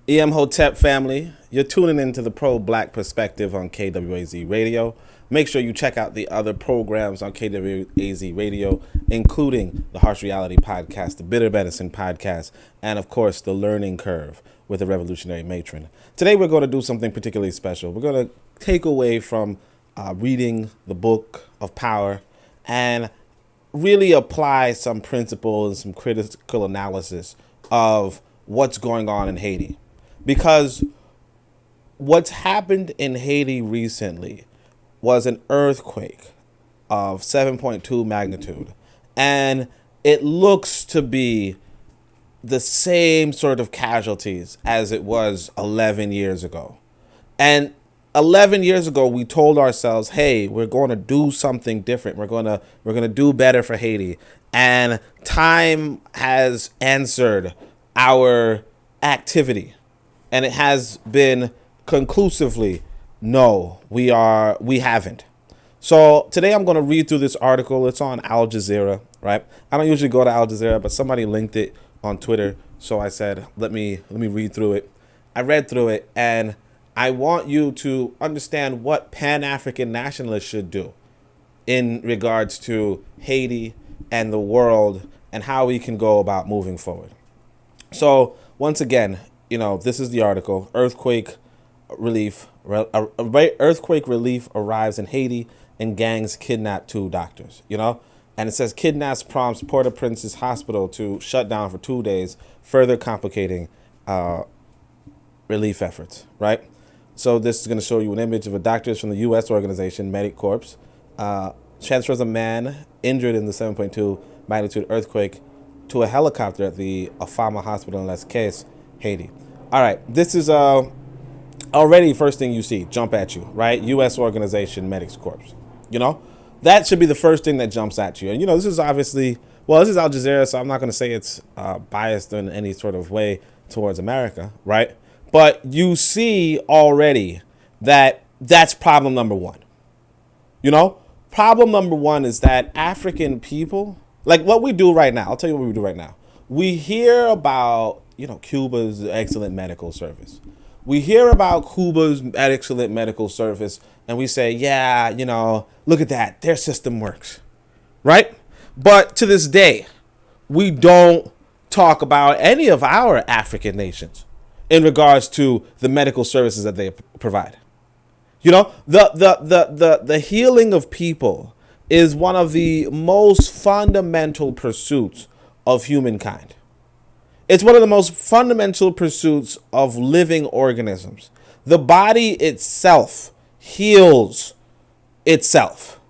Hotep family, you're tuning into the pro-black perspective on KWAZ Radio. Make sure you check out the other programs on KWAZ Radio, including the Harsh Reality Podcast, the Bitter Medicine Podcast, and of course, the Learning Curve with the Revolutionary Matron. Today, we're going to do something particularly special. We're going to take away from reading the Book of Power and really apply some principles and some critical analysis of what's going on in Haiti. Because what's happened in Haiti recently was an earthquake of 7.2 magnitude. And it looks to be the same sort of casualties as it was 11 years ago. And 11 years ago, we told ourselves, hey, we're going to do something different. We're going to do better for Haiti. And time has answered our activity. And it has been conclusively, no, we haven't. So today I'm going to read through this article. It's on Al Jazeera, right? I don't usually go to Al Jazeera, but somebody linked it on Twitter. So I said, let me read through it. I read through it, and I want you to understand what Pan-African nationalists should do in regards to Haiti and the world and how we can go about moving forward. So once again, this is the article. Earthquake relief arrives in Haiti and gangs kidnap 2 doctors, And it says kidnaps prompts Port-au-Prince's hospital to shut down for 2 days, further complicating relief efforts, right? So this is going to show you an image of a doctor from the U.S. organization, Medic Corps, transfers a man injured in the 7.2 magnitude earthquake to a helicopter at the Afama Hospital in Les Cayes, Haiti. All right, this is already first thing you see, jump at you, right? U.S. organization, Medics Corps. That should be the first thing that jumps at you. And, this is obviously, this is Al Jazeera, so I'm not going to say it's biased in any sort of way towards America, right? But you see already that that's problem number one. Problem number one is that African people, like what we do right now, I'll tell you what we do right now. We hear about, Cuba's excellent medical service. We hear about Cuba's excellent medical service, and we say, yeah, look at that. Their system works, right? But to this day, we don't talk about any of our African nations in regards to the medical services that they provide. The healing of people is one of the most fundamental pursuits of humankind. It's one of the most fundamental pursuits of living organisms. The body itself heals itself.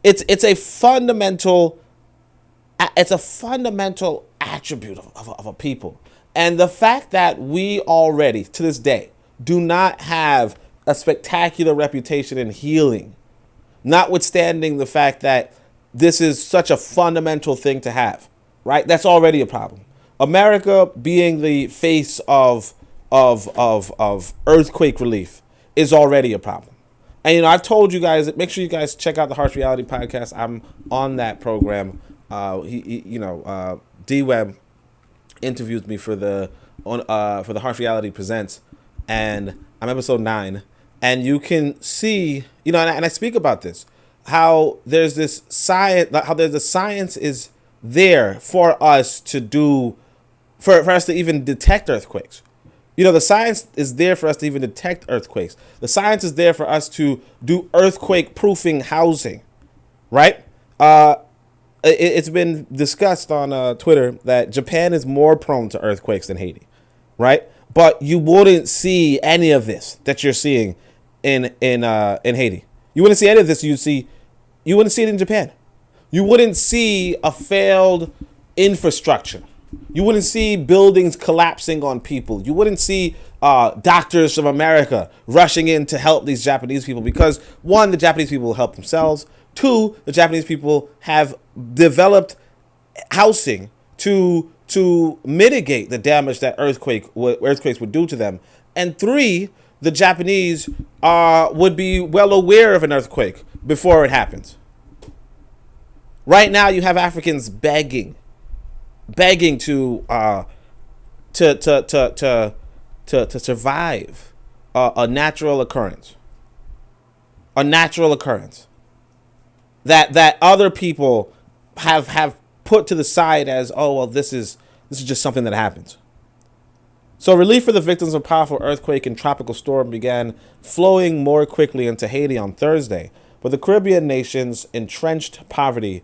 It's a fundamental attribute of a people. And the fact that we already, to this day, do not have a spectacular reputation in healing, notwithstanding the fact that this is such a fundamental thing to have, right? That's already a problem. America being the face of earthquake relief is already a problem. And, I've told you guys, make sure you guys check out the Harsh Reality Podcast. I'm on that program. D-Web interviewed me for the Harsh Reality Presents, and I'm episode 9. And you can see, and I speak about this, how there's this science, how there's the science is there for us to do, for us to even detect earthquakes. The science is there for us to even detect earthquakes. The science is there for us to do earthquake proofing housing, right? It's been discussed on Twitter that Japan is more prone to earthquakes than Haiti, right? But you wouldn't see any of this that you're seeing in Haiti. You wouldn't see any of this. You wouldn't see it in Japan. You wouldn't see a failed infrastructure. You wouldn't see buildings collapsing on people. You wouldn't see doctors from America rushing in to help these Japanese people because, one, the Japanese people will help themselves. Two, the Japanese people have developed housing to mitigate the damage that earthquakes would do to them. And three, the Japanese would be well aware of an earthquake before it happens. Right now, you have Africans begging to to survive a natural occurrence. A natural occurrence that other people have put to the side as, oh well, this is just something that happens. So relief for the victims of powerful earthquake and tropical storm began flowing more quickly into Haiti on Thursday, but the Caribbean nation's entrenched poverty,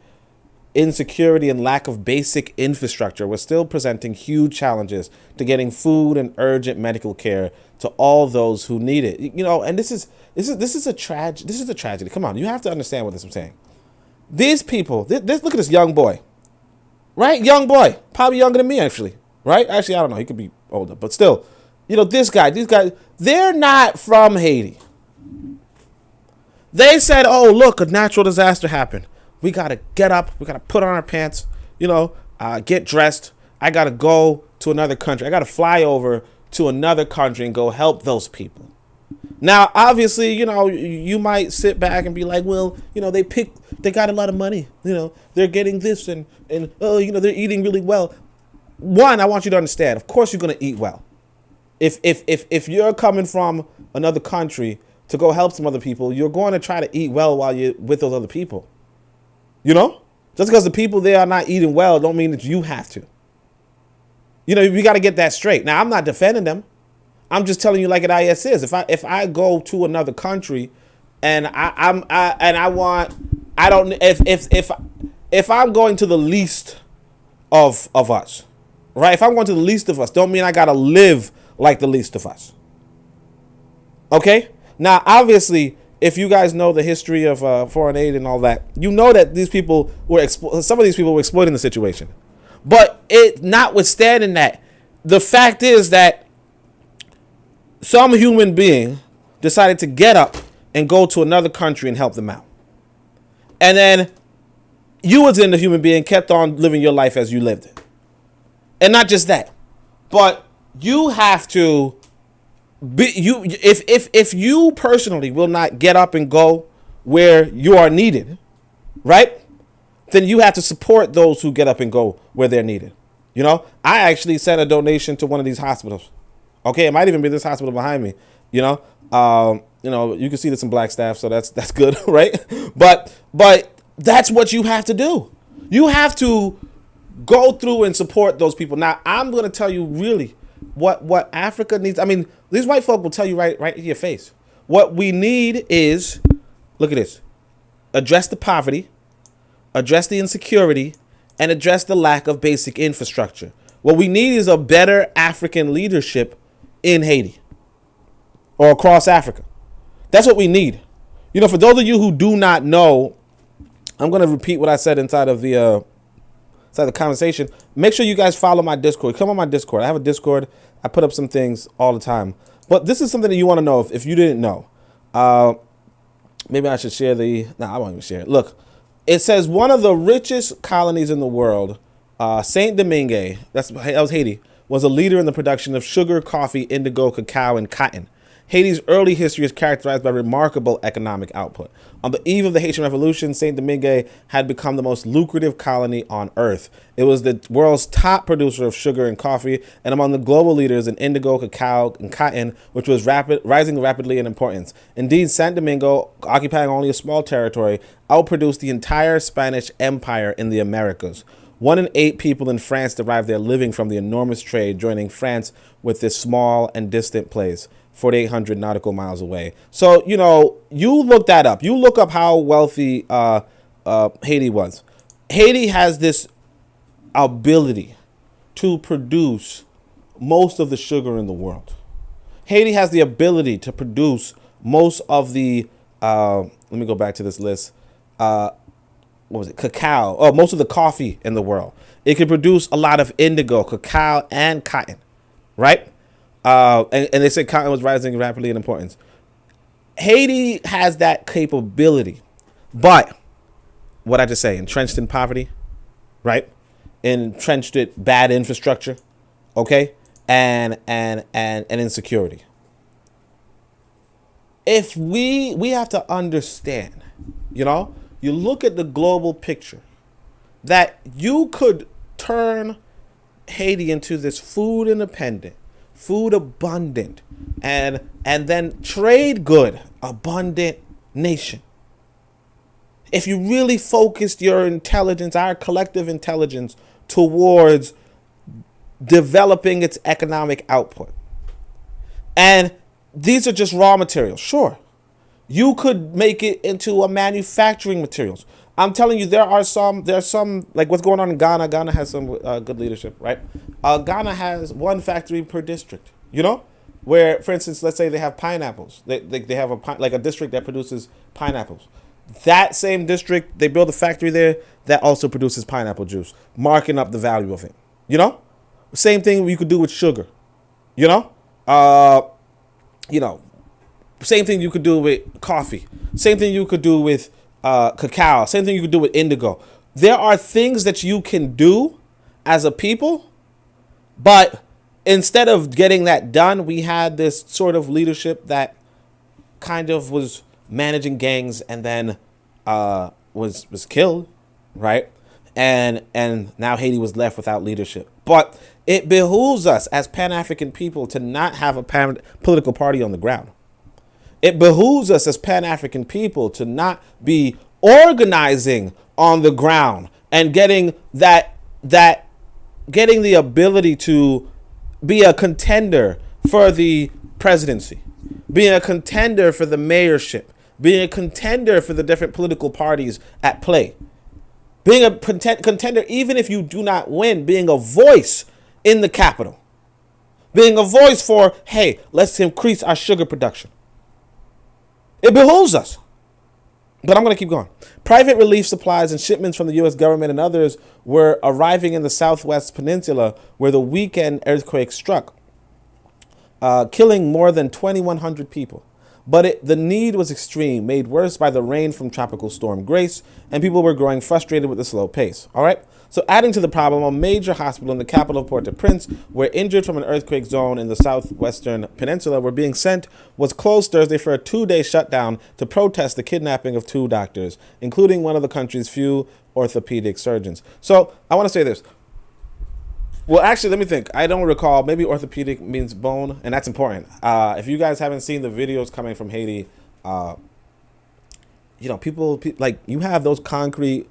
insecurity, and lack of basic infrastructure was still presenting huge challenges to getting food and urgent medical care to all those who need it. You know, and this is a tragedy. Come on, you have to understand what this I'm saying. These people, look at this young boy, right? Young boy, probably younger than me, actually, right? Actually, I don't know. He could be older, but still, you know, these guys, they're not from Haiti. They said, oh, look, a natural disaster happened. We got to get up. We got to put on our pants, you know, get dressed. I got to go to another country. I got to fly over to another country and go help those people. Now, obviously, you know, you might sit back and be like, well, you know, they got a lot of money. You know, they're getting this and oh, you know, they're eating really well. One, I want you to understand, of course, you're going to eat well. If you're coming from another country to go help some other people, you're going to try to eat well while you're with those other people. You know, just because the people there are not eating well don't mean that you have to. You know, you got to get that straight. Now, I'm not defending them. I'm just telling you like it is. If I go to another country and if I'm going to the least of us, right? If I'm going to the least of us, don't mean I got to live like the least of us. Okay? Now, obviously, if you guys know the history of foreign aid and all that, you know that these people some of these people were exploiting the situation. But notwithstanding that, the fact is that some human being decided to get up and go to another country and help them out. And then you as in the human being kept on living your life as you lived it. And not just that, but you have to if you personally will not get up and go where you are needed, right? Then you have to support those who get up and go where they're needed. You know, I actually sent a donation to one of these hospitals. Okay, it might even be this hospital behind me. You know, you can see there's some black staff, so that's good, right? But that's what you have to do. You have to go through and support those people. Now, I'm going to tell you really what Africa needs. I mean, these white folk will tell you right in your face. What we need is, look at this, address the poverty, address the insecurity, and address the lack of basic infrastructure. What we need is a better African leadership in Haiti or across Africa. That's what we need. You know, for those of you who do not know, I'm going to repeat what I said inside the conversation. Make sure you guys follow my Discord. Come on my Discord. I have a Discord. I put up some things all the time. But this is something that you want to know if you didn't know. Maybe I should share I won't even share it. Look, it says one of the richest colonies in the world, Saint Domingue, that was Haiti, was a leader in the production of sugar, coffee, indigo, cacao, and cotton. Haiti's early history is characterized by remarkable economic output. On the eve of the Haitian Revolution, Saint Domingue had become the most lucrative colony on earth. It was the world's top producer of sugar and coffee, and among the global leaders in indigo, cacao, and cotton, which was rising rapidly in importance. Indeed, Saint Domingo, occupying only a small territory, outproduced the entire Spanish Empire in the Americas. 1 in 8 people in France derive their living from the enormous trade, joining France with this small and distant place, 4,800 nautical miles away. So, you know, you look that up. You look up how wealthy Haiti was. Haiti has this ability to produce most of the sugar in the world. Haiti has the ability to produce most of the, let me go back to this list. Cacao. Oh, most of the coffee in the world. It can produce a lot of indigo, cacao, and cotton, right? And they said cotton was rising rapidly in importance. Haiti has that capability, but what I just say, entrenched in poverty, right? Entrenched in bad infrastructure, okay, and insecurity. If we have to understand, you know, you look at the global picture, that you could turn Haiti into this food independent, food abundant, and then trade good abundant nation. If you really focused your intelligence, our collective intelligence, towards developing its economic output. And these are just raw materials. Sure, you could make it into a manufacturing materials. I'm telling you, there's some, like what's going on in Ghana. Ghana has some good leadership, right? Ghana has one factory per district, where, for instance, let's say they have pineapples. They have a district that produces pineapples. That same district, they build a factory there that also produces pineapple juice, marking up the value of it. Same thing you could do with sugar. Same thing you could do with coffee. Same thing you could do with cacao. Same thing you could do with indigo. There are things that you can do as a people, but instead of getting that done, we had this sort of leadership that kind of was managing gangs and then was killed, right? And now Haiti was left without leadership. But it behooves us as Pan-African people to not have a political party on the ground. It behooves us as Pan-African people to not be organizing on the ground and getting the ability to be a contender for the presidency, being a contender for the mayorship, being a contender for the different political parties at play, being a contender even if you do not win, being a voice in the capital, being a voice for, hey, let's increase our sugar production. It behooves us. But I'm going to keep going. Private relief supplies and shipments from the U.S. government and others were arriving in the Southwest Peninsula where the weekend earthquake struck, killing more than 2,100 people. But the need was extreme, made worse by the rain from Tropical Storm Grace, and people were growing frustrated with the slow pace. All right? So adding to the problem, a major hospital in the capital of Port-au-Prince, where injured from an earthquake zone in the southwestern peninsula were being sent, was closed Thursday for a 2-day shutdown to protest the kidnapping of 2 doctors, including one of the country's few orthopedic surgeons. So I want to say this. Well, actually, let me think. I don't recall. Maybe orthopedic means bone, and that's important. If you guys haven't seen the videos coming from Haiti, people like, you have those concrete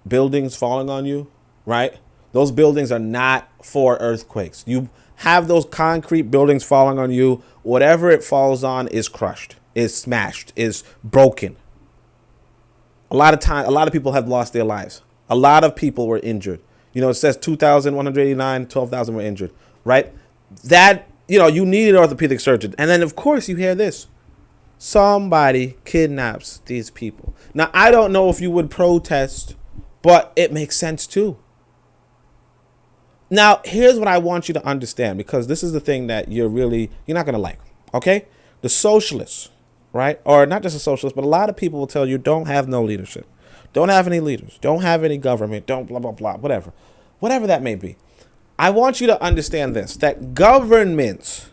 buildings falling on you, right? Those buildings are not for earthquakes. You have those concrete buildings falling on you. Whatever it falls on is crushed, is smashed, is broken. A lot of people have lost their lives. A lot of people were injured. It says 2,189, 12,000 were injured, right? That, you need an orthopedic surgeon. And then, of course, you hear this. Somebody kidnaps these people. Now, I don't know if you would protest, but it makes sense, too. Now, here's what I want you to understand, because this is the thing that you're not going to like, okay? The socialists, right? Or not just the socialists, but a lot of people will tell you don't have no leadership. Don't have any leaders. Don't have any government. Don't blah, blah, blah, whatever. Whatever that may be. I want you to understand this, that governments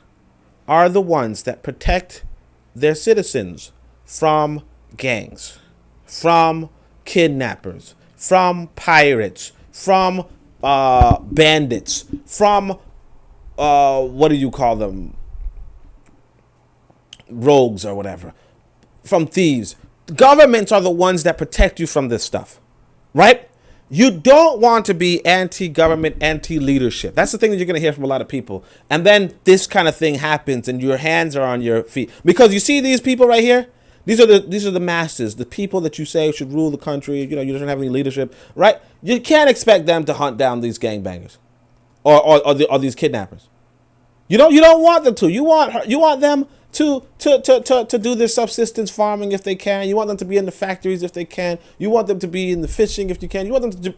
are the ones that protect their citizens from gangs, from kidnappers, from pirates, from bandits, from, what do you call them? Rogues or whatever. From thieves. Governments are the ones that protect you from this stuff, right? You don't want to be anti-government, anti-leadership. That's the thing that you're going to hear from a lot of people. And then this kind of thing happens and your hands are on your feet. Because you see these people right here? These are the masses, the people that you say should rule the country. You don't have any leadership, right? You can't expect them to hunt down these gangbangers or these kidnappers. You don't want them to. You want them to do their subsistence farming if they can. You want them to be in the factories if they can. You want them to be in the fishing if you can. You want them to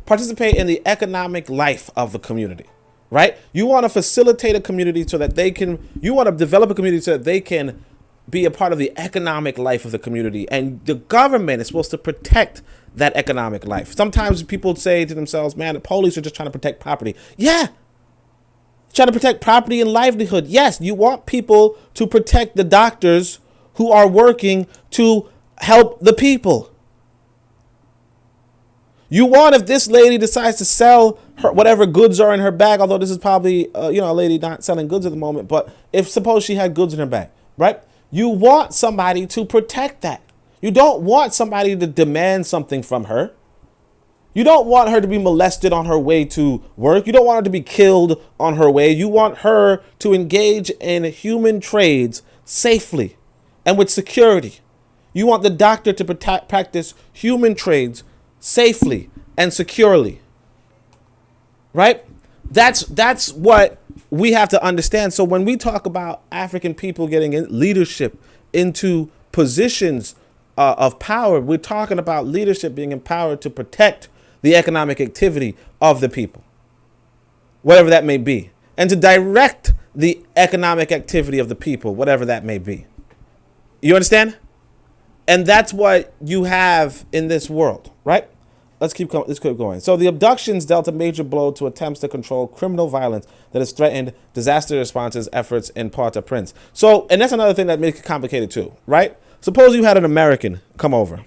participate in the economic life of the community, right? You want to facilitate a community so that you want to develop a community so that they can be a part of the economic life of the community. And the government is supposed to protect that economic life. Sometimes people say to themselves, man, the police are just trying to protect property. Yeah. Trying to protect property and livelihood. Yes, you want people to protect the doctors who are working to help the people. You want, if this lady decides to sell her whatever goods are in her bag. Although this is probably a lady not selling goods at the moment, but if suppose she had goods in her bag, right? You want somebody to protect that. You don't want somebody to demand something from her. You don't want her to be molested on her way to work. You don't want her to be killed on her way. You want her to engage in human trades safely and with security. You want the doctor to practice human trades safely and securely. Right? That's what we have to understand. So when we talk about African people getting in leadership into positions of power, we're talking about leadership being empowered to protect the economic activity of the people, whatever that may be, and to direct the economic activity of the people, whatever that may be. You understand? And that's what you have in this world, right? Let's keep going. So the abductions dealt a major blow to attempts to control criminal violence that has threatened disaster responses efforts in Port-au-Prince. So, and that's another thing that makes it complicated too, right? Suppose you had an American come over,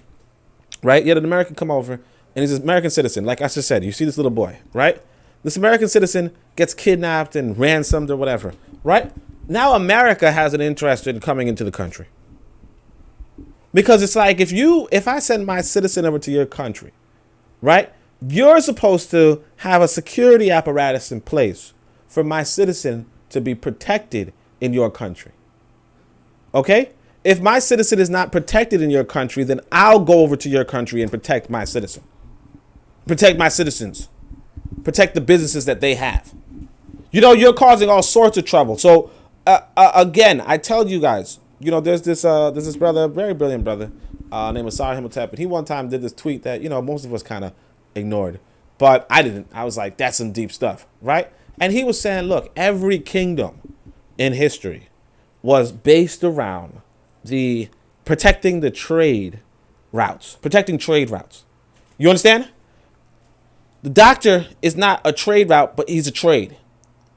right? You had an American come over, and he's an American citizen. Like I just said, you see this little boy, right? This American citizen gets kidnapped and ransomed or whatever, right? Now America has an interest in coming into the country. Because it's like, if I send my citizen over to your country, right? You're supposed to have a security apparatus in place for my citizen to be protected in your country. Okay? If my citizen is not protected in your country, then I'll go over to your country and protect my citizen. Protect my citizens. Protect the businesses that they have. You're causing all sorts of trouble. So, again, I tell you guys, there's this brother, very brilliant brother, named Ptah Htp, and he one time did this tweet that, most of us kind of ignored. But I didn't. I was like, that's some deep stuff, right? And he was saying, look, every kingdom in history was based around the protecting the trade routes, protecting trade routes. You understand? The doctor is not a trade route, but he's a trade.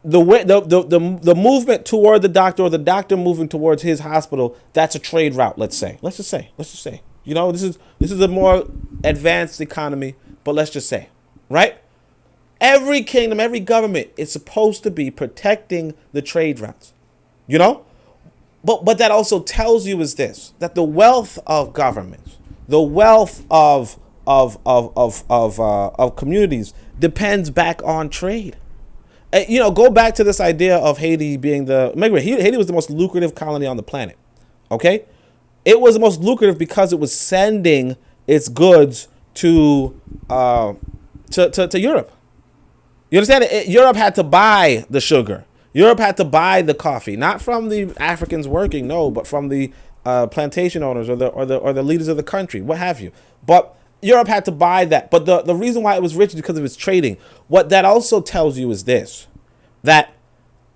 The movement toward the doctor, or the doctor moving towards his hospital, that's a trade route. Let's just say. This is a more advanced economy, but let's just say, right? Every kingdom, every government is supposed to be protecting the trade routes. But that also tells you is this, that the wealth of governments, the wealth of communities depends back on trade. Go back to this idea of Haiti being Haiti was the most lucrative colony on the planet. Okay, it was the most lucrative because it was sending its goods to Europe. You understand? Europe had to buy the sugar. Europe had to buy the coffee, not from the Africans working, no, but from the plantation owners or the leaders of the country, what have you. But Europe had to buy that. But the reason why it was rich is because of its trading. What that also tells you is this, that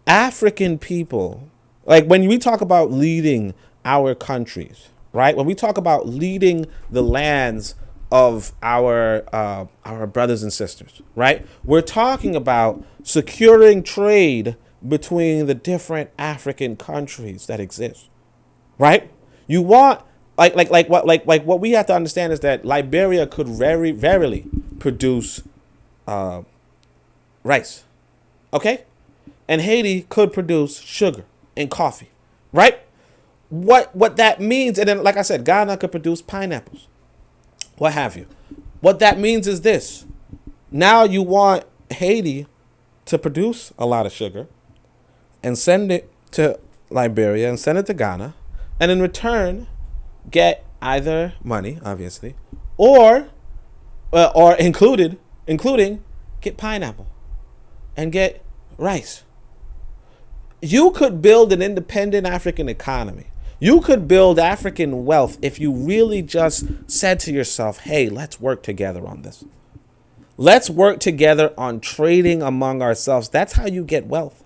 African people, like when we talk about leading our countries, right? When we talk about leading the lands of our brothers and sisters, right? We're talking about securing trade between the different African countries that exist, right? You want what we have to understand is that Liberia could very rarely produce rice, okay, and Haiti could produce sugar and coffee, right? What that means, and then like I said, Ghana could produce pineapples, what have you. What that means is this: now you want Haiti to produce a lot of sugar and send it to Liberia and send it to Ghana, and in return get either money, obviously, or including get pineapple and get rice. You could build an independent African economy. You could build African wealth if you really just said to yourself, hey, let's work together on this. Let's work together on trading among ourselves. That's how you get wealth.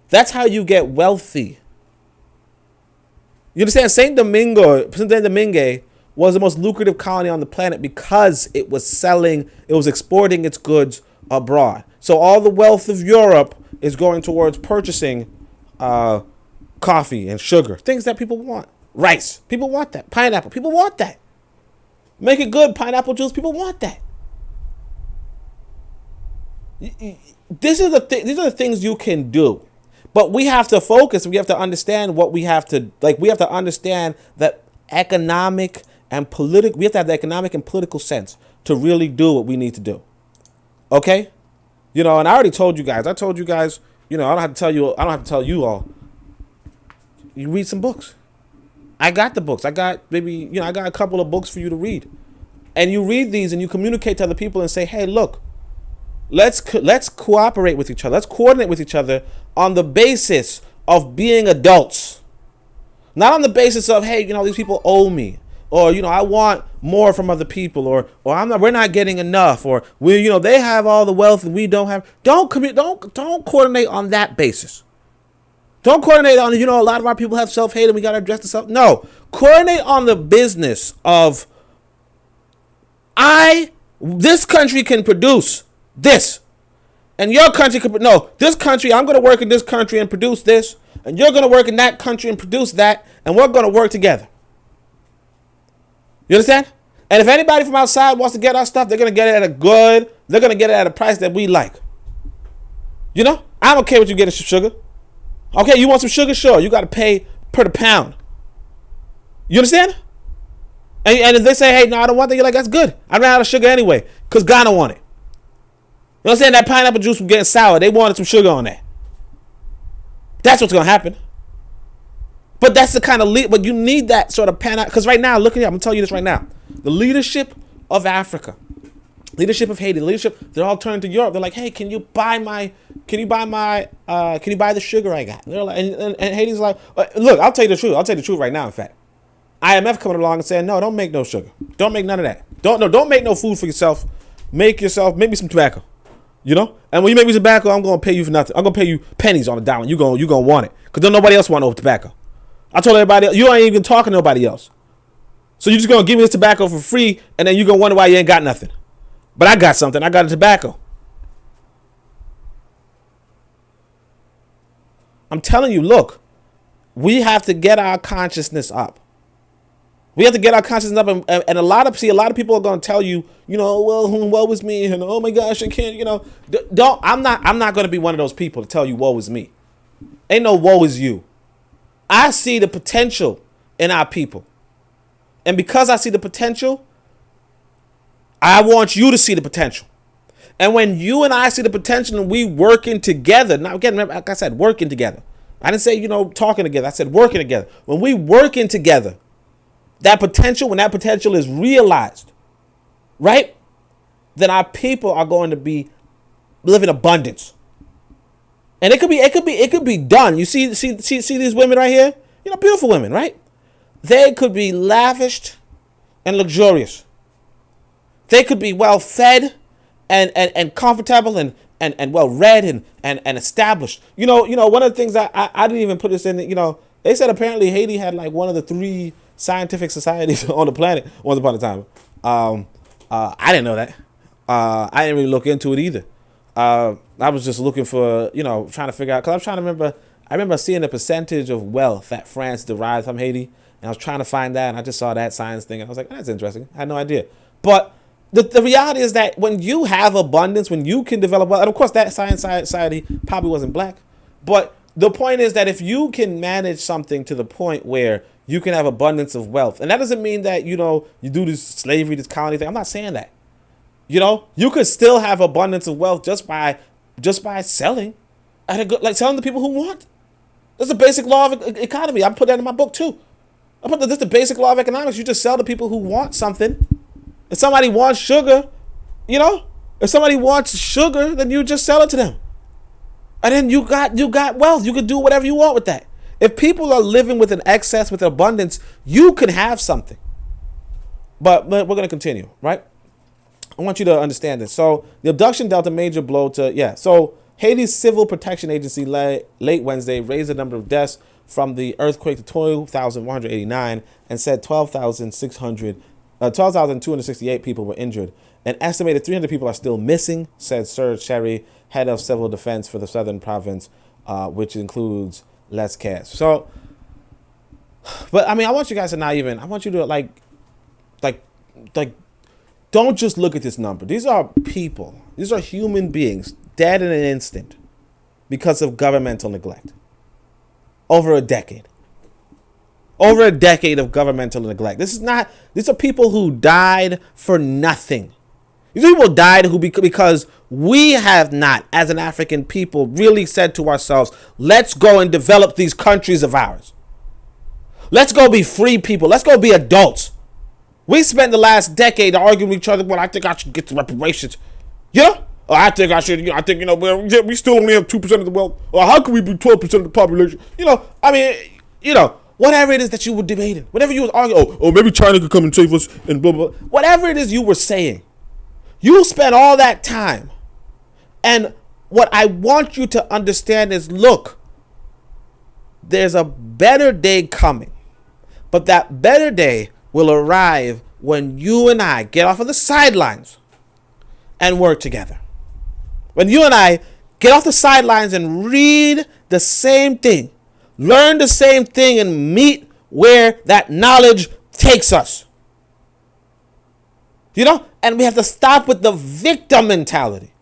That's how you get wealthy. You understand? Saint Domingue was the most lucrative colony on the planet because it was exporting its goods abroad. So all the wealth of Europe is going towards purchasing coffee and sugar, things that people want. Rice, people want that. Pineapple, people want that. Make it good, pineapple juice, people want that. These are the things you can do. But we have to focus. We have to understand what we have to, like, we have to understand that economic and political, we have to have the economic and political sense to really do what we need to do. Okay? And I already told you guys, I don't have to tell you all. You read some books. I got the books. I got a couple of books for you to read. And you read these and you communicate to other people and say, hey, look, let's cooperate with each other. Let's coordinate with each other on the basis of being adults. Not on the basis of, hey, these people owe me. Or, I want more from other people, or we're not getting enough, or they have all the wealth and we don't have. Don't coordinate on that basis. Don't coordinate on, a lot of our people have self-hate and we got to address the self. No, coordinate on the business of, this country can produce this, and your country this country, I'm going to work in this country and produce this, and you're going to work in that country and produce that, and we're going to work together. You understand? And if anybody from outside wants to get our stuff, they're going to get it at a price that we like. I don't care what you get some sugar. Okay, you want some sugar? Sure. You got to pay per the pound. You understand? And if they say, hey, no, I don't want that, you're like, that's good. I ran out of sugar anyway, because Ghana want it. You know what I'm saying? That pineapple juice was getting sour. They wanted some sugar on that. That's what's going to happen. But that's the kind of but you need that sort of because right now, look at it, I'm gonna tell you this right now. The leadership of Africa, leadership of Haiti, they're all turning to Europe. They're like, hey, can you buy the sugar I got? And they're like, and Haiti's like, look, I'll tell you the truth. I'll tell you the truth right now. In fact, IMF coming along and saying, no, don't make no sugar. Don't make none of that. Don't make no food for yourself. Make me some tobacco. And when you make me tobacco, I'm gonna pay you for nothing. I'm gonna pay you pennies on the dollar. You gonna want it, because don't nobody else want no tobacco. I told everybody, you ain't even talking to nobody else. So you're just going to give me this tobacco for free, and then you're going to wonder why you ain't got nothing. But I got something. I got a tobacco. I'm telling you, look, we have to get our consciousness up. We have to get our consciousness up, and a lot of people are going to tell you, well, woe is me, and oh my gosh, I can't, I'm not going to be one of those people to tell you woe is me. Ain't no woe is you. I see the potential in our people. And because I see the potential, I want you to see the potential. And when you and I see the potential and we working together, now again, remember, like I said, working together. I didn't say, talking together. I said working together. When we working together, when that potential is realized, right? Then our people are going to live in abundance. And it could be done. You see these women right here? Beautiful women, right? They could be lavished and luxurious. They could be well fed and comfortable and well read and established. One of the things I didn't even put this in, they said apparently Haiti had like one of the 3 scientific societies on the planet once upon a time. I didn't know that. I didn't really look into it either. I was just looking for, trying to figure out, because I remember seeing the percentage of wealth that France derived from Haiti, and I was trying to find that, and I just saw that science thing, and I was like, that's interesting. I had no idea. But the reality is that when you have abundance, when you can develop wealth, and of course that science society probably wasn't black, but the point is that if you can manage something to the point where you can have abundance of wealth, and that doesn't mean that, you do this slavery, this colony thing. I'm not saying that. You could still have abundance of wealth just by selling at a good, like selling to people who want. That's the basic law of economy. I put that in my book too. That's the basic law of economics. You just sell to people who want something. If somebody wants sugar, then you just sell it to them. And then you got wealth. You can do whatever you want with that. If people are living with an excess, with abundance, you can have something. But we're going to continue, right? I want you to understand this. So the abduction dealt a major blow to, so Haiti's Civil Protection Agency late Wednesday raised the number of deaths from the earthquake to 12,189 and said 12,268 people were injured. An estimated 300 people are still missing, said Serge Cherry, head of civil defense for the southern province, which includes Les Cass. So, but I mean, I want you guys to I want you to like, don't just look at this number. These are people. These are human beings dead in an instant because of governmental neglect. Over a decade. Over a decade of governmental neglect. These are people who died for nothing. These people died because we have not, as an African people, really said to ourselves, let's go and develop these countries of ours. Let's go be free people. Let's go be adults. We spent the last decade arguing with each other, well, I think I should get some reparations. You know? Or I think I should, we still only have 2% of the wealth. Or how can we be 12% of the population? Whatever it is that you were debating, whatever you was arguing, maybe China could come and save us and blah, blah, blah. Whatever it is you were saying, you spent all that time. And what I want you to understand is, look, there's a better day coming. But that better day will arrive when you and I get off of the sidelines and work together. When you and I get off the sidelines and read the same thing, learn the same thing, and meet where that knowledge takes us. And we have to stop with the victim mentality.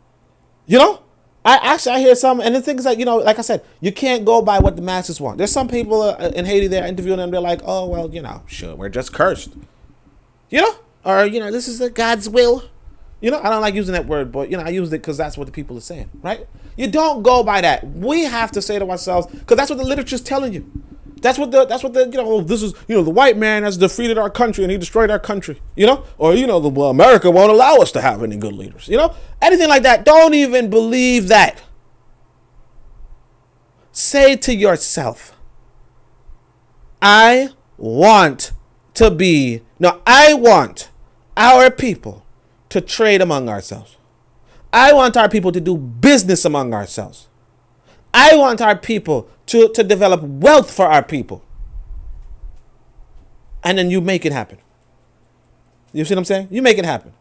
I hear some, and the thing is that, like I said, you can't go by what the masses want. There's some people in Haiti, they're interviewing them, they're like, oh, well, sure, we're just cursed. Or, this is God's will. I don't like using that word, but, I use it because that's what the people are saying, right? You don't go by that. We have to say to ourselves, because that's what the literature is telling you. This is, the white man has defeated our country and he destroyed our country, or, America won't allow us to have any good leaders, anything like that. Don't even believe that. Say to yourself, I want our people to trade among ourselves. I want our people to do business among ourselves. I want our people to develop wealth for our people. And then you make it happen. You see what I'm saying? You make it happen.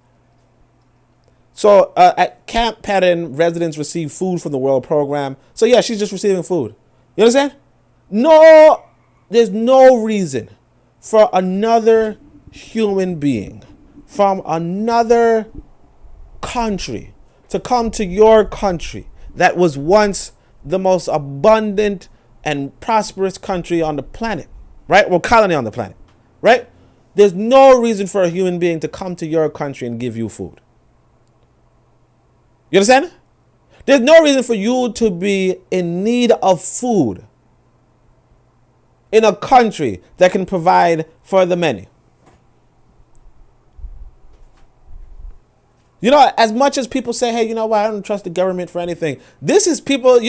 So at Camp Patton, residents receive food from the World Program. So yeah, she's just receiving food. You understand? No, there's no reason for another human being from another country to come to your country that was once the most abundant and prosperous country on the planet, right? Well, colony on the planet, right? There's no reason for a human being to come to your country and give you food. You understand? There's no reason for you to be in need of food in a country that can provide for the many. As much as people say, hey, I don't trust the government for anything. This is people,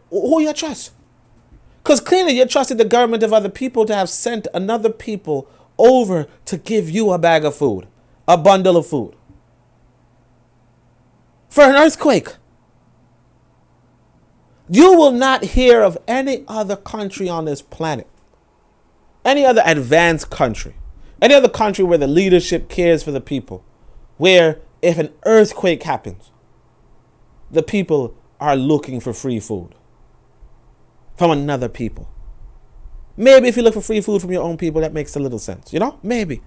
who you trust? Because clearly you trusted the government of other people to have sent another people over to give you a bag of food, a bundle of food. For an earthquake. You will not hear of any other country on this planet, any other advanced country, any other country where the leadership cares for the people, where if an earthquake happens, the people are looking for free food from another people. Maybe if you look for free food from your own people, that makes a little sense, maybe.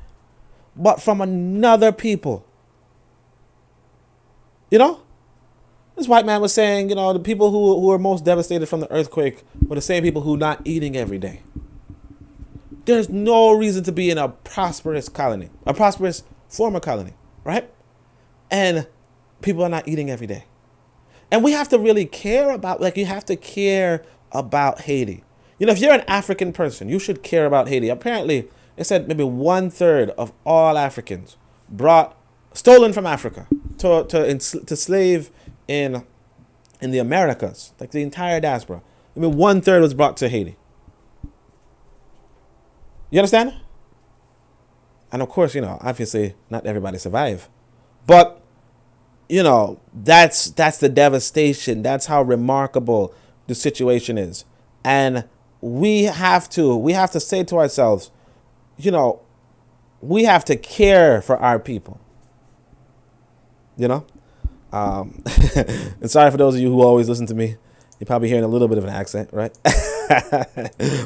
But from another people, this white man was saying, the people who were most devastated from the earthquake were the same people who are not eating every day. There's no reason to be in a prosperous colony, a prosperous former colony, right? And people are not eating every day. And we have to really care about, you have to care about Haiti. If you're an African person, you should care about Haiti. Apparently, it said maybe 1/3 of all Africans stolen from Africa to slave in the Americas, like the entire diaspora. 1/3 was brought to Haiti. You understand? And of course, obviously not everybody survived. But, that's the devastation. That's how remarkable the situation is. And we have to say to ourselves, we have to care for our people. And sorry for those of you who always listen to me. You're probably hearing a little bit of an accent, right? But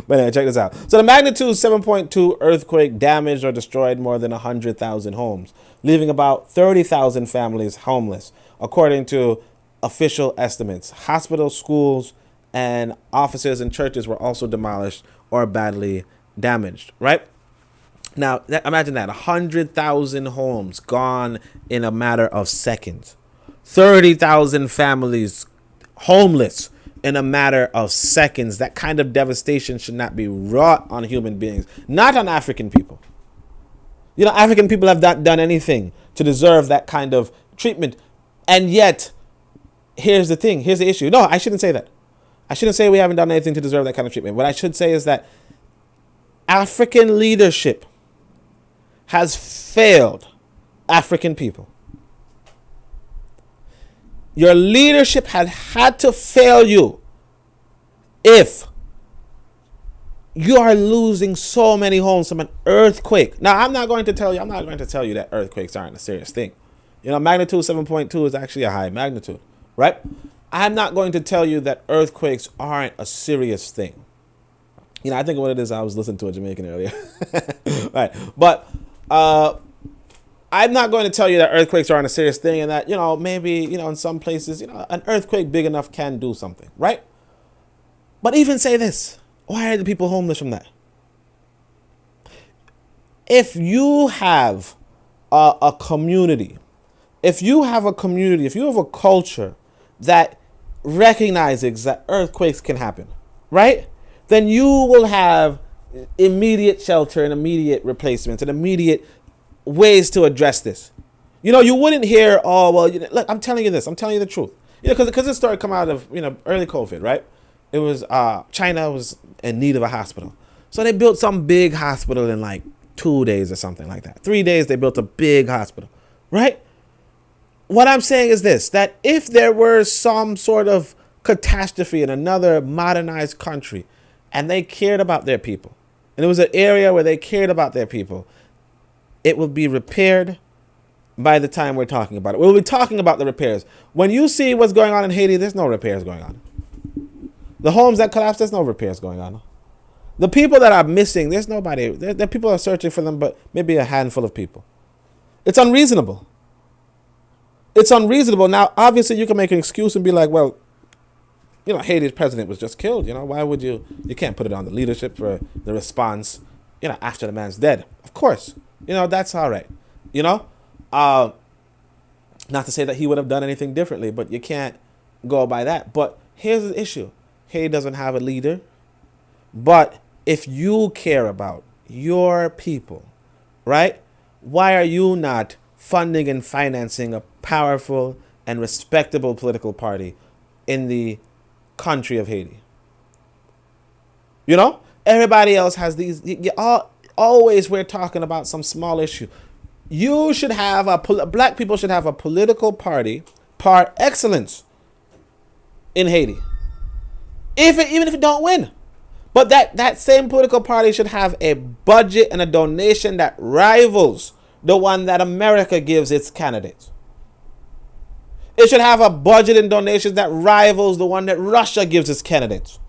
anyway, check this out. So the magnitude 7.2 earthquake damaged or destroyed more than 100,000 homes, leaving about 30,000 families homeless, according to official estimates. Hospitals, schools, and offices and churches were also demolished or badly damaged, right? Now, imagine that, 100,000 homes gone in a matter of seconds. 30,000 families homeless in a matter of seconds. That kind of devastation should not be wrought on human beings, not on African people. You know, African people have not done anything to deserve that kind of treatment. And yet, here's the thing. Here's the issue. No, I shouldn't say that. I shouldn't say we haven't done anything to deserve that kind of treatment. What I should say is that African leadership has failed African people. Your leadership had to fail you if you are losing so many homes from an earthquake. Now, I'm not going to tell you that earthquakes aren't a serious thing. You know, magnitude 7.2 is actually a high magnitude, right? I'm not going to tell you that earthquakes aren't a serious thing. You know, I think what it is, I was listening to a Jamaican earlier. Right. But I'm not going to tell you that earthquakes aren't a serious thing and that, you know, maybe, you know, in some places, you know, an earthquake big enough can do something, right? But even say this. Why are the people homeless from that? If you have a community, if you have a culture that recognizes that earthquakes can happen, right? Then you will have immediate shelter and immediate replacements and immediate ways to address this. You know, you wouldn't hear, oh, well, you know, look, I'm telling you this. I'm telling you the truth. You know, because this story come out of, you know, early COVID, right? It was China was in need of a hospital. So they built some big hospital in like 2 days or something like that. 3 days they built a big hospital, right? What I'm saying is this, that if there were some sort of catastrophe in another modernized country and they cared about their people, and it was an area where they cared about their people, it will be repaired by the time we're talking about it. We'll be talking about the repairs. When you see what's going on in Haiti, there's no repairs going on. The homes that collapsed, there's no repairs going on. The people that are missing, there's nobody. There people are searching for them, but maybe a handful of people. It's unreasonable. It's unreasonable. Now, obviously, you can make an excuse and be like, well, you know, Haiti's president was just killed. You know, why would you can't put it on the leadership for the response, you know, after the man's dead. Of course. You know, that's all right. You know, not to say that he would have done anything differently, but you can't go by that. But here's the issue. Haiti doesn't have a leader. But if you care about your people, right, why are you not funding and financing a powerful and respectable political party in the country of Haiti? You know, everybody else has these. Always we're talking about some small issue. You should have black people should have a political party par excellence in Haiti. Even if it don't win. But that same political party should have a budget and a donation that rivals the one that America gives its candidates. It should have a budget and donations that rivals the one that Russia gives its candidates.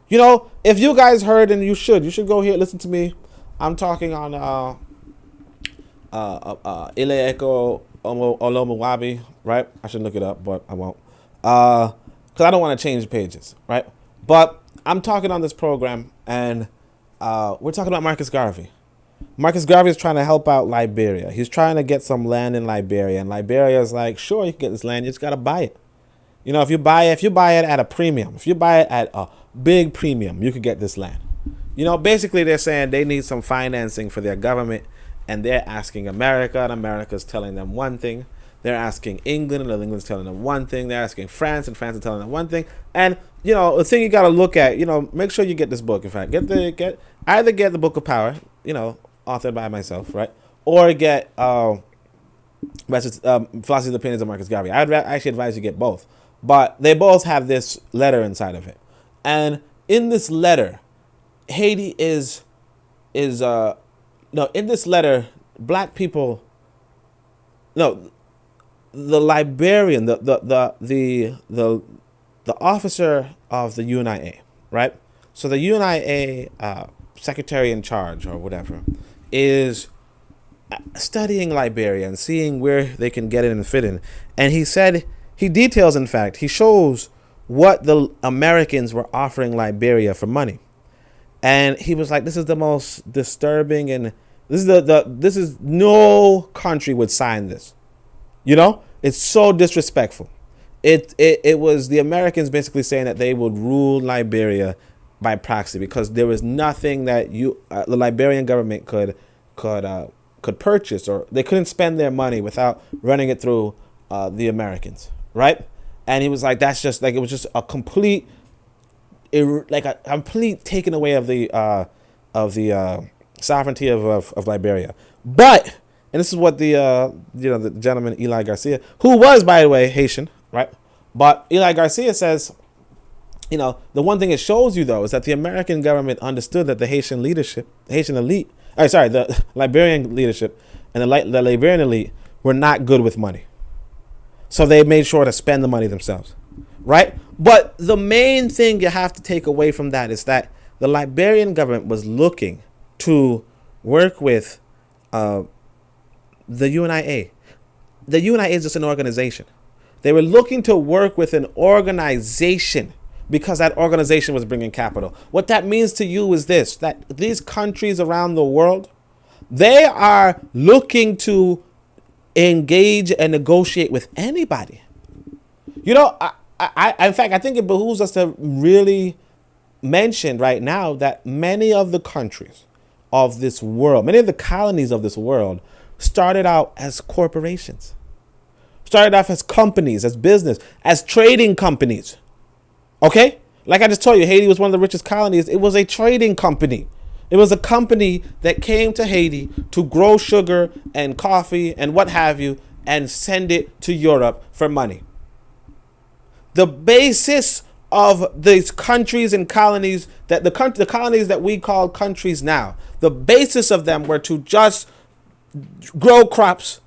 You know, if you guys heard, and you should go here, listen to me. I'm talking on Ile-Eko Olomuwabi, right? I should look it up, but I won't. Because I don't want to change pages, right? But I'm talking on this program, and we're talking about Marcus Garvey. Marcus Garvey is trying to help out Liberia. He's trying to get some land in Liberia, and Liberia is like, sure, you can get this land, you just got to buy it. You know, if you buy it at a premium, if you buy it at a big premium, you could get this land. You know, basically they're saying they need some financing for their government, and they're asking America, and America's telling them one thing. They're asking England, and England's telling them one thing. They're asking France, and France is telling them one thing. And, you know, the thing you got to look at, you know, make sure you get this book. In fact, either get the Book of Power, you know, authored by myself, right? Or get Philosophy of the Opinions of Marcus Garvey. I'd actually advise you get both. But they both have this letter inside of it. And in this letter, Haiti in this letter, black people, the librarian, the officer of the UNIA, right? So the UNIA secretary in charge or whatever is studying Liberia and seeing where they can get in and fit in. And he said He details, in fact, he shows what the Americans were offering Liberia for money. And he was like, this is the most disturbing, and this is no country would sign this. You know, it's so disrespectful. It was the Americans basically saying that they would rule Liberia by proxy, because there was nothing that the Liberian government could purchase, or they couldn't spend their money without running it through the Americans, right? And he was like, that's just like, it was just a complete taking away of the sovereignty of Liberia. But, and this is what the gentleman Eli Garcia, who was, by the way, Haitian, right? But Eli Garcia says, the one thing it shows you, though, is that the American government understood that the Haitian leadership, the Liberian leadership and the Liberian elite were not good with money. So they made sure to spend the money themselves, right? But the main thing you have to take away from that is that the Liberian government was looking to work with the UNIA. The UNIA is just an organization. They were looking to work with an organization because that organization was bringing capital. What that means to you is this, that these countries around the world, they are looking to engage and negotiate with anybody. In fact, I think it behooves us to really mention right now that many of the countries of this world, many of the colonies of this world, started out as corporations, started off as companies, as business, as trading companies. Okay? Like I just told you, Haiti was one of the richest colonies. It was a trading company. It was a company that came to Haiti to grow sugar and coffee and what have you, and send it to Europe for money. The basis of these countries and colonies, that the colonies that we call countries now, the basis of them were to just grow crops,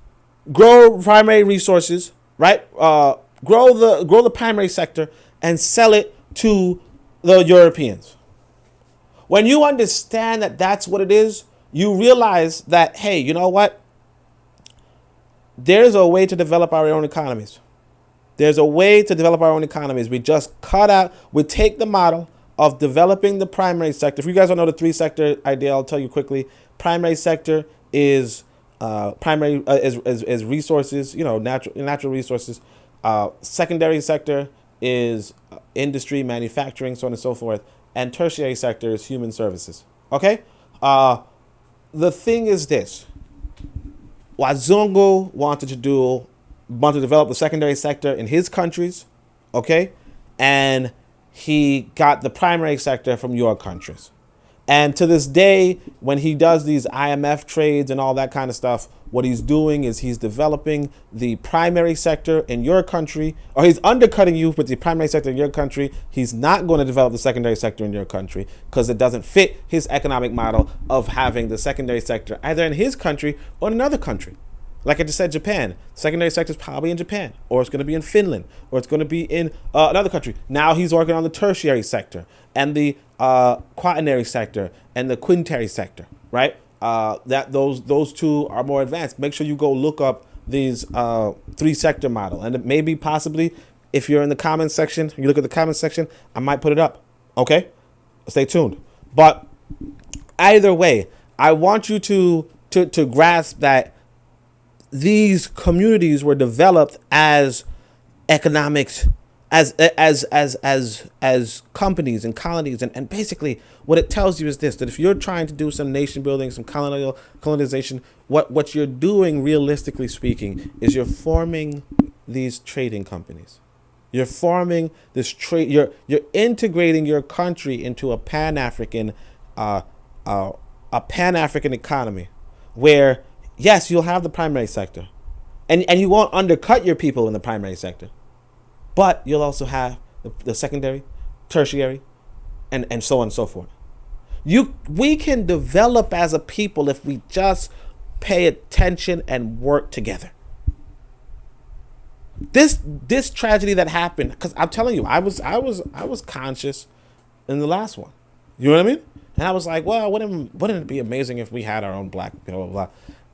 grow primary resources, right? Grow the primary sector and sell it to the Europeans. When you understand that that's what it is, you realize that, hey, you know what? There's a way to develop our own economies. There's a way to develop our own economies. We just we take the model of developing the primary sector. If you guys don't know the three sector idea, I'll tell you quickly. Primary sector is is resources, natural resources. Secondary sector is industry, manufacturing, so on and so forth. And tertiary sector is human services. Okay? The thing is this. Wazungu wanted to develop the secondary sector in his countries, okay? And he got the primary sector from your countries. And to this day, when he does these IMF trades and all that kind of stuff, what he's doing is he's developing the primary sector in your country, or he's undercutting you with the primary sector in your country. He's not going to develop the secondary sector in your country because it doesn't fit his economic model of having the secondary sector either in his country or in another country. Like I just said, Japan, secondary sector is probably in Japan, or it's going to be in Finland, or it's going to be in another country. Now he's working on the tertiary sector and the quaternary sector and the quintary sector, right? That those two are more advanced. Make sure you go look up these three sector model, and maybe possibly if you're in the comments section, you look at the comments section, I might put it up. Okay, stay tuned. But either way, I want you to grasp that these communities were developed as economics, as companies and colonies, and basically what it tells you is this: that if you're trying to do some nation building, some colonization, what you're doing, realistically speaking, is you're forming these trading companies. You're forming this trade. You're integrating your country into a Pan-African economy, where yes, you'll have the primary sector, and you won't undercut your people in the primary sector, but you'll also have the secondary, tertiary, and so on and so forth. We can develop as a people if we just pay attention and work together. This tragedy that happened, because I'm telling you, I was conscious in the last one. You know what I mean? And I was like, well, wouldn't it be amazing if we had our own black, blah, blah, blah.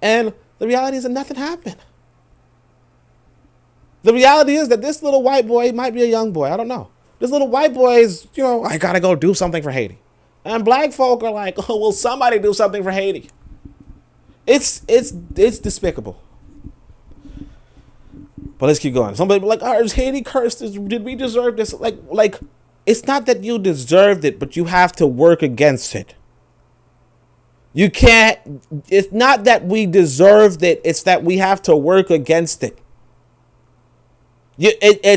And the reality is that nothing happened. The reality is that this little white boy might be a young boy. I don't know. This little white boy is, I got to go do something for Haiti. And black folk are like, oh, will somebody do something for Haiti? It's despicable. But let's keep going. Somebody be like, oh, is Haiti cursed? Did we deserve this? Like, it's not that you deserved it, but you have to work against it. You can't, it's not that we deserved it, it's that we have to work against it.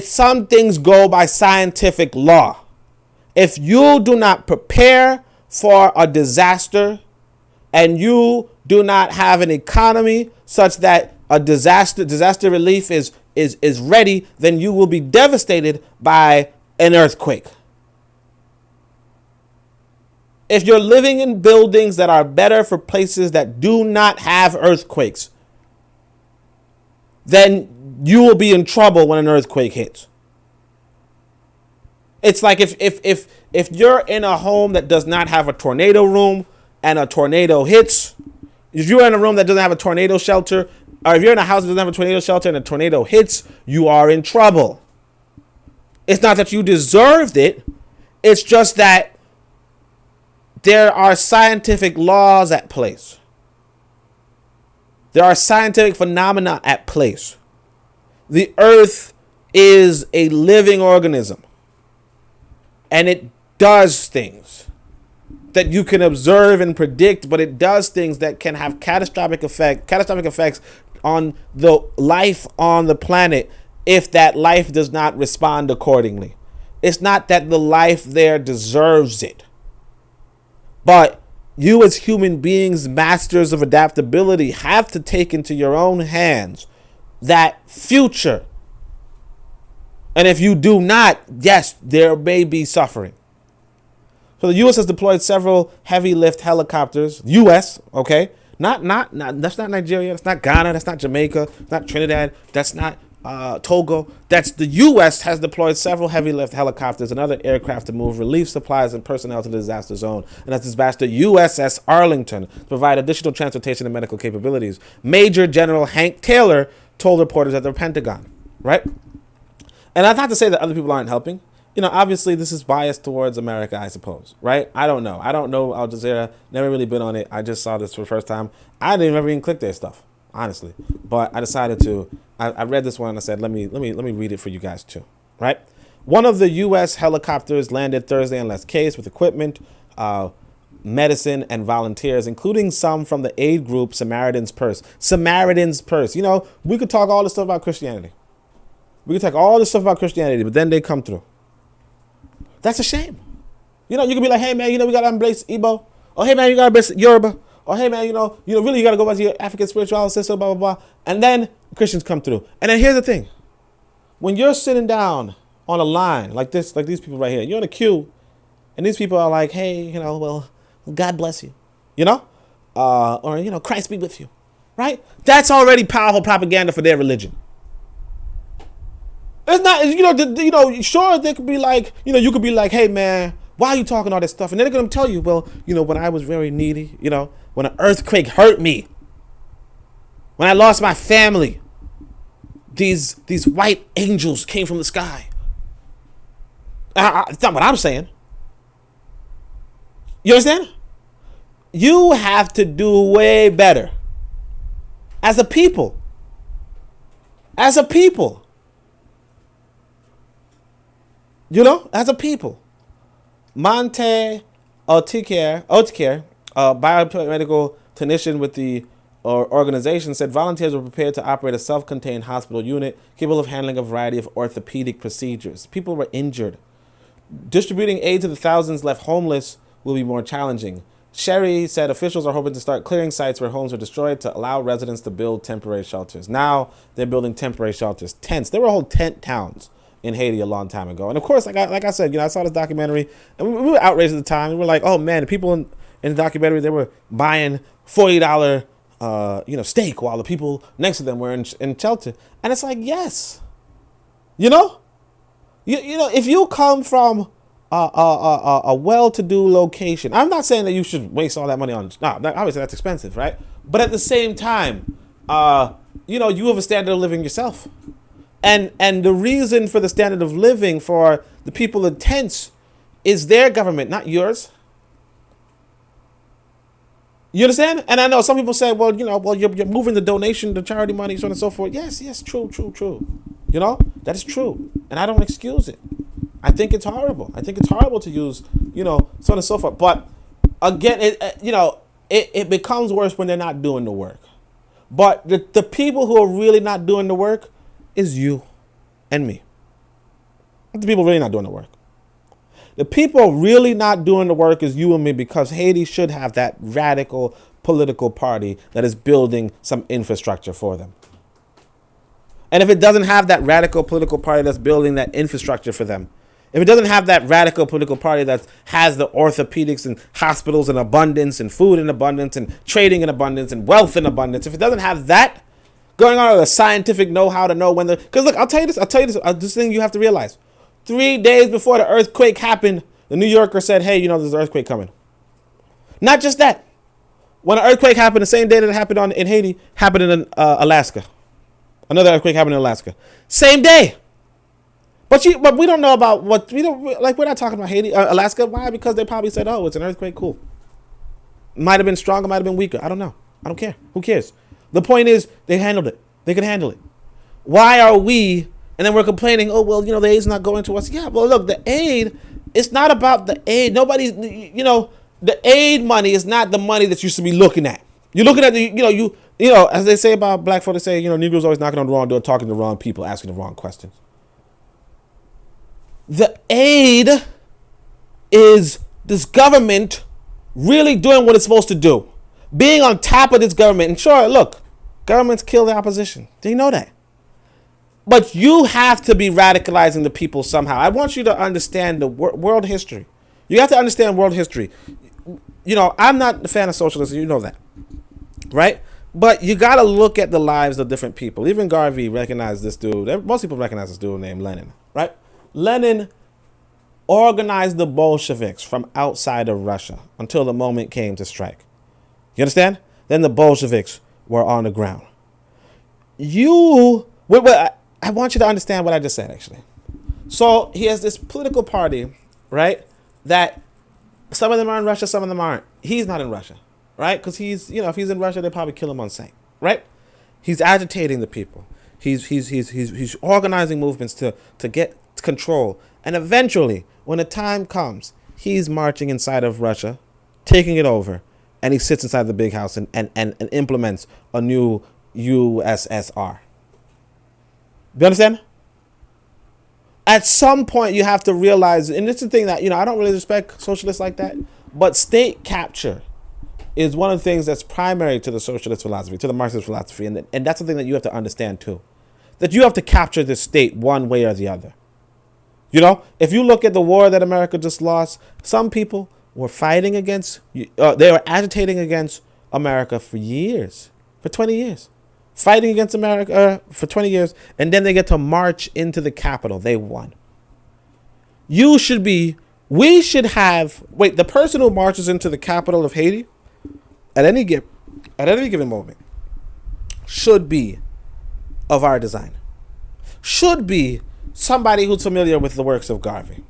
Some things go by scientific law. If you do not prepare for a disaster and you do not have an economy such that a disaster relief is ready, then you will be devastated by an earthquake. If you're living in buildings that are better for places that do not have earthquakes, then you will be in trouble when an earthquake hits. It's like if you're in a home that does not have a tornado room and a tornado hits, if you're in a room that doesn't have a tornado shelter, or if you're in a house that doesn't have a tornado shelter and a tornado hits, you are in trouble. It's not that you deserved it. It's just that there are scientific laws at place. There are scientific phenomena at place. The earth is a living organism. And it does things that you can observe and predict, but it does things that can have catastrophic effects on the life on the planet if that life does not respond accordingly. It's not that the life there deserves it. But you as human beings, masters of adaptability, have to take into your own hands that future. And if you do not, yes, there may be suffering. So the U.S. has deployed several heavy lift helicopters. U.S., okay? Not that's not Nigeria. That's not Ghana. That's not Jamaica. That's not Trinidad. That's not Togo. That's the U.S. has deployed several heavy lift helicopters and other aircraft to move relief supplies and personnel to the disaster zone, and has dispatched the USS Arlington to provide additional transportation and medical capabilities. Major General Hank Taylor told reporters at the Pentagon, right? And that's not to say that other people aren't helping. Obviously this is biased towards America, I suppose, right? I don't know Al Jazeera, never really been on it. I just saw this for the first time. I didn't ever even click their stuff, honestly, but I decided to. I read this one and I said, let me read it for you guys too, right? One of the U.S. helicopters landed Thursday in Les Case with equipment, medicine, and volunteers, including some from the aid group Samaritan's Purse. Samaritan's Purse. We could talk all this stuff about Christianity. We could talk all this stuff about Christianity, but then they come through. That's a shame. You could be like, hey man, we gotta embrace Igbo. Or hey man, you gotta embrace Yoruba. Or hey man, really you gotta go back to your African spirituality system, blah, blah, blah. And then Christians come through. And then here's the thing. When you're sitting down on a line like this, like these people right here, you're in a queue, and these people are like, hey, well, God bless you. Or Christ be with you. Right? That's already powerful propaganda for their religion. It's not, sure, they could be like, you could be like, hey, man, why are you talking all this stuff? And they're going to tell you, well, when I was very needy, when an earthquake hurt me, when I lost my family, these white angels came from the sky. It's not what I'm saying. You understand? You have to do way better as a people. As a people. As a people. Monte Otikere, a biomedical technician with the organization, said volunteers were prepared to operate a self-contained hospital unit capable of handling a variety of orthopedic procedures. People were injured. Distributing aid to the thousands left homeless will be more challenging. Sherry said officials are hoping to start clearing sites where homes were destroyed to allow residents to build temporary shelters. Now they're building temporary shelters, tents. There were whole tent towns in Haiti a long time ago. And of course, like I said, I saw this documentary and we were outraged at the time. We were like, oh man, the people in the documentary, they were buying $40 steak while the people next to them were in shelter. And it's like, yes, if you come from a well-to-do location, I'm not saying that you should waste all that money on, obviously that's expensive, right? But at the same time, you have a standard of living yourself. And the reason for the standard of living for the people in tents is their government, not yours. You understand? And I know some people say, well, you're moving the donation, the charity money, so on and so forth. Yes, true. That is true. And I don't excuse it. I think it's horrible. I think it's horrible to use, so on and so forth. But again, it becomes worse when they're not doing the work. But the people who are really not doing the work is you and me. The people really not doing the work. The people really not doing the work is you and me, because Haiti should have that radical political party that is building some infrastructure for them. And if it doesn't have that radical political party that's building that infrastructure for them, if it doesn't have that radical political party that has the orthopedics and hospitals in abundance and food in abundance and trading in abundance and wealth in abundance, if it doesn't have that going on, or the scientific know-how to know when because look, I'll tell you this thing you have to realize. 3 days before the earthquake happened, the New Yorker said, hey, there's an earthquake coming. Not just that. When an earthquake happened, the same day that it happened in Haiti, happened in Alaska. Another earthquake happened in Alaska. Same day. But we don't know about what, we're not talking about Haiti, Alaska. Why? Because they probably said, oh, it's an earthquake, cool. Might have been stronger, might have been weaker. I don't know. I don't care. Who cares? The point is, they handled it. They could handle it. Why are we... And then we're complaining, oh, well, the aid's not going to us. Yeah, well, look, the aid, it's not about the aid. Nobody's, the aid money is not the money that you should be looking at. You're looking at as they say about black folk, they say, Negroes always knocking on the wrong door, talking to the wrong people, asking the wrong questions. The aid is this government really doing what it's supposed to do. Being on top of this government. And sure, look, governments kill the opposition. Do you know that? But you have to be radicalizing the people somehow. I want you to understand the world history. You have to understand world history. I'm not a fan of socialism. You know that, right? But you got to look at the lives of different people. Even Garvey recognized this dude. Most people recognize this dude named Lenin, right? Lenin organized the Bolsheviks from outside of Russia until the moment came to strike. You understand? Then the Bolsheviks were on the ground. I want you to understand what I just said, actually. So he has this political party, right, that some of them are in Russia, some of them aren't. He's not in Russia, right? Because he's, if he's in Russia, they'd probably kill him on sight, right? He's agitating the people. He's organizing movements to get control. And eventually, when the time comes, he's marching inside of Russia, taking it over, and he sits inside the big house and implements a new USSR. You understand? At some point, you have to realize, and it's the thing that, I don't really respect socialists like that, but state capture is one of the things that's primary to the socialist philosophy, to the Marxist philosophy, and that's something that you have to understand too. That you have to capture the state one way or the other. If you look at the war that America just lost, some people were fighting against, they were agitating against America for years, for 20 years. Fighting against America for 20 years, and then they get to march into the Capitol. They won. The person who marches into the capital of Haiti at any given moment should be of our design. Should be somebody who's familiar with the works of Garvey,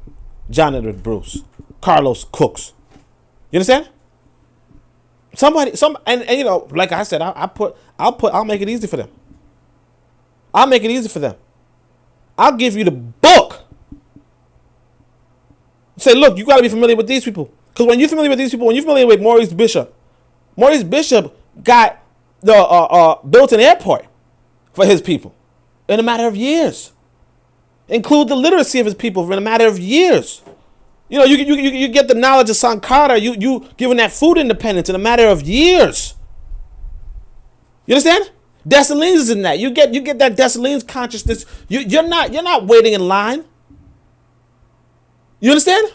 John Edward Bruce, Carlos Cooks. You understand? Like I said, I'll make it easy for them. I'll make it easy for them. I'll give you the book. Say, look, you got to be familiar with these people. Because when you're familiar with these people, when you're familiar with Maurice Bishop got built an airport for his people in a matter of years. Include the literacy of his people in a matter of years. You get the knowledge of Sankara, you giving that food independence in a matter of years. You understand? Dessalines is in that. You get that Dessalines consciousness. You're not waiting in line. You understand?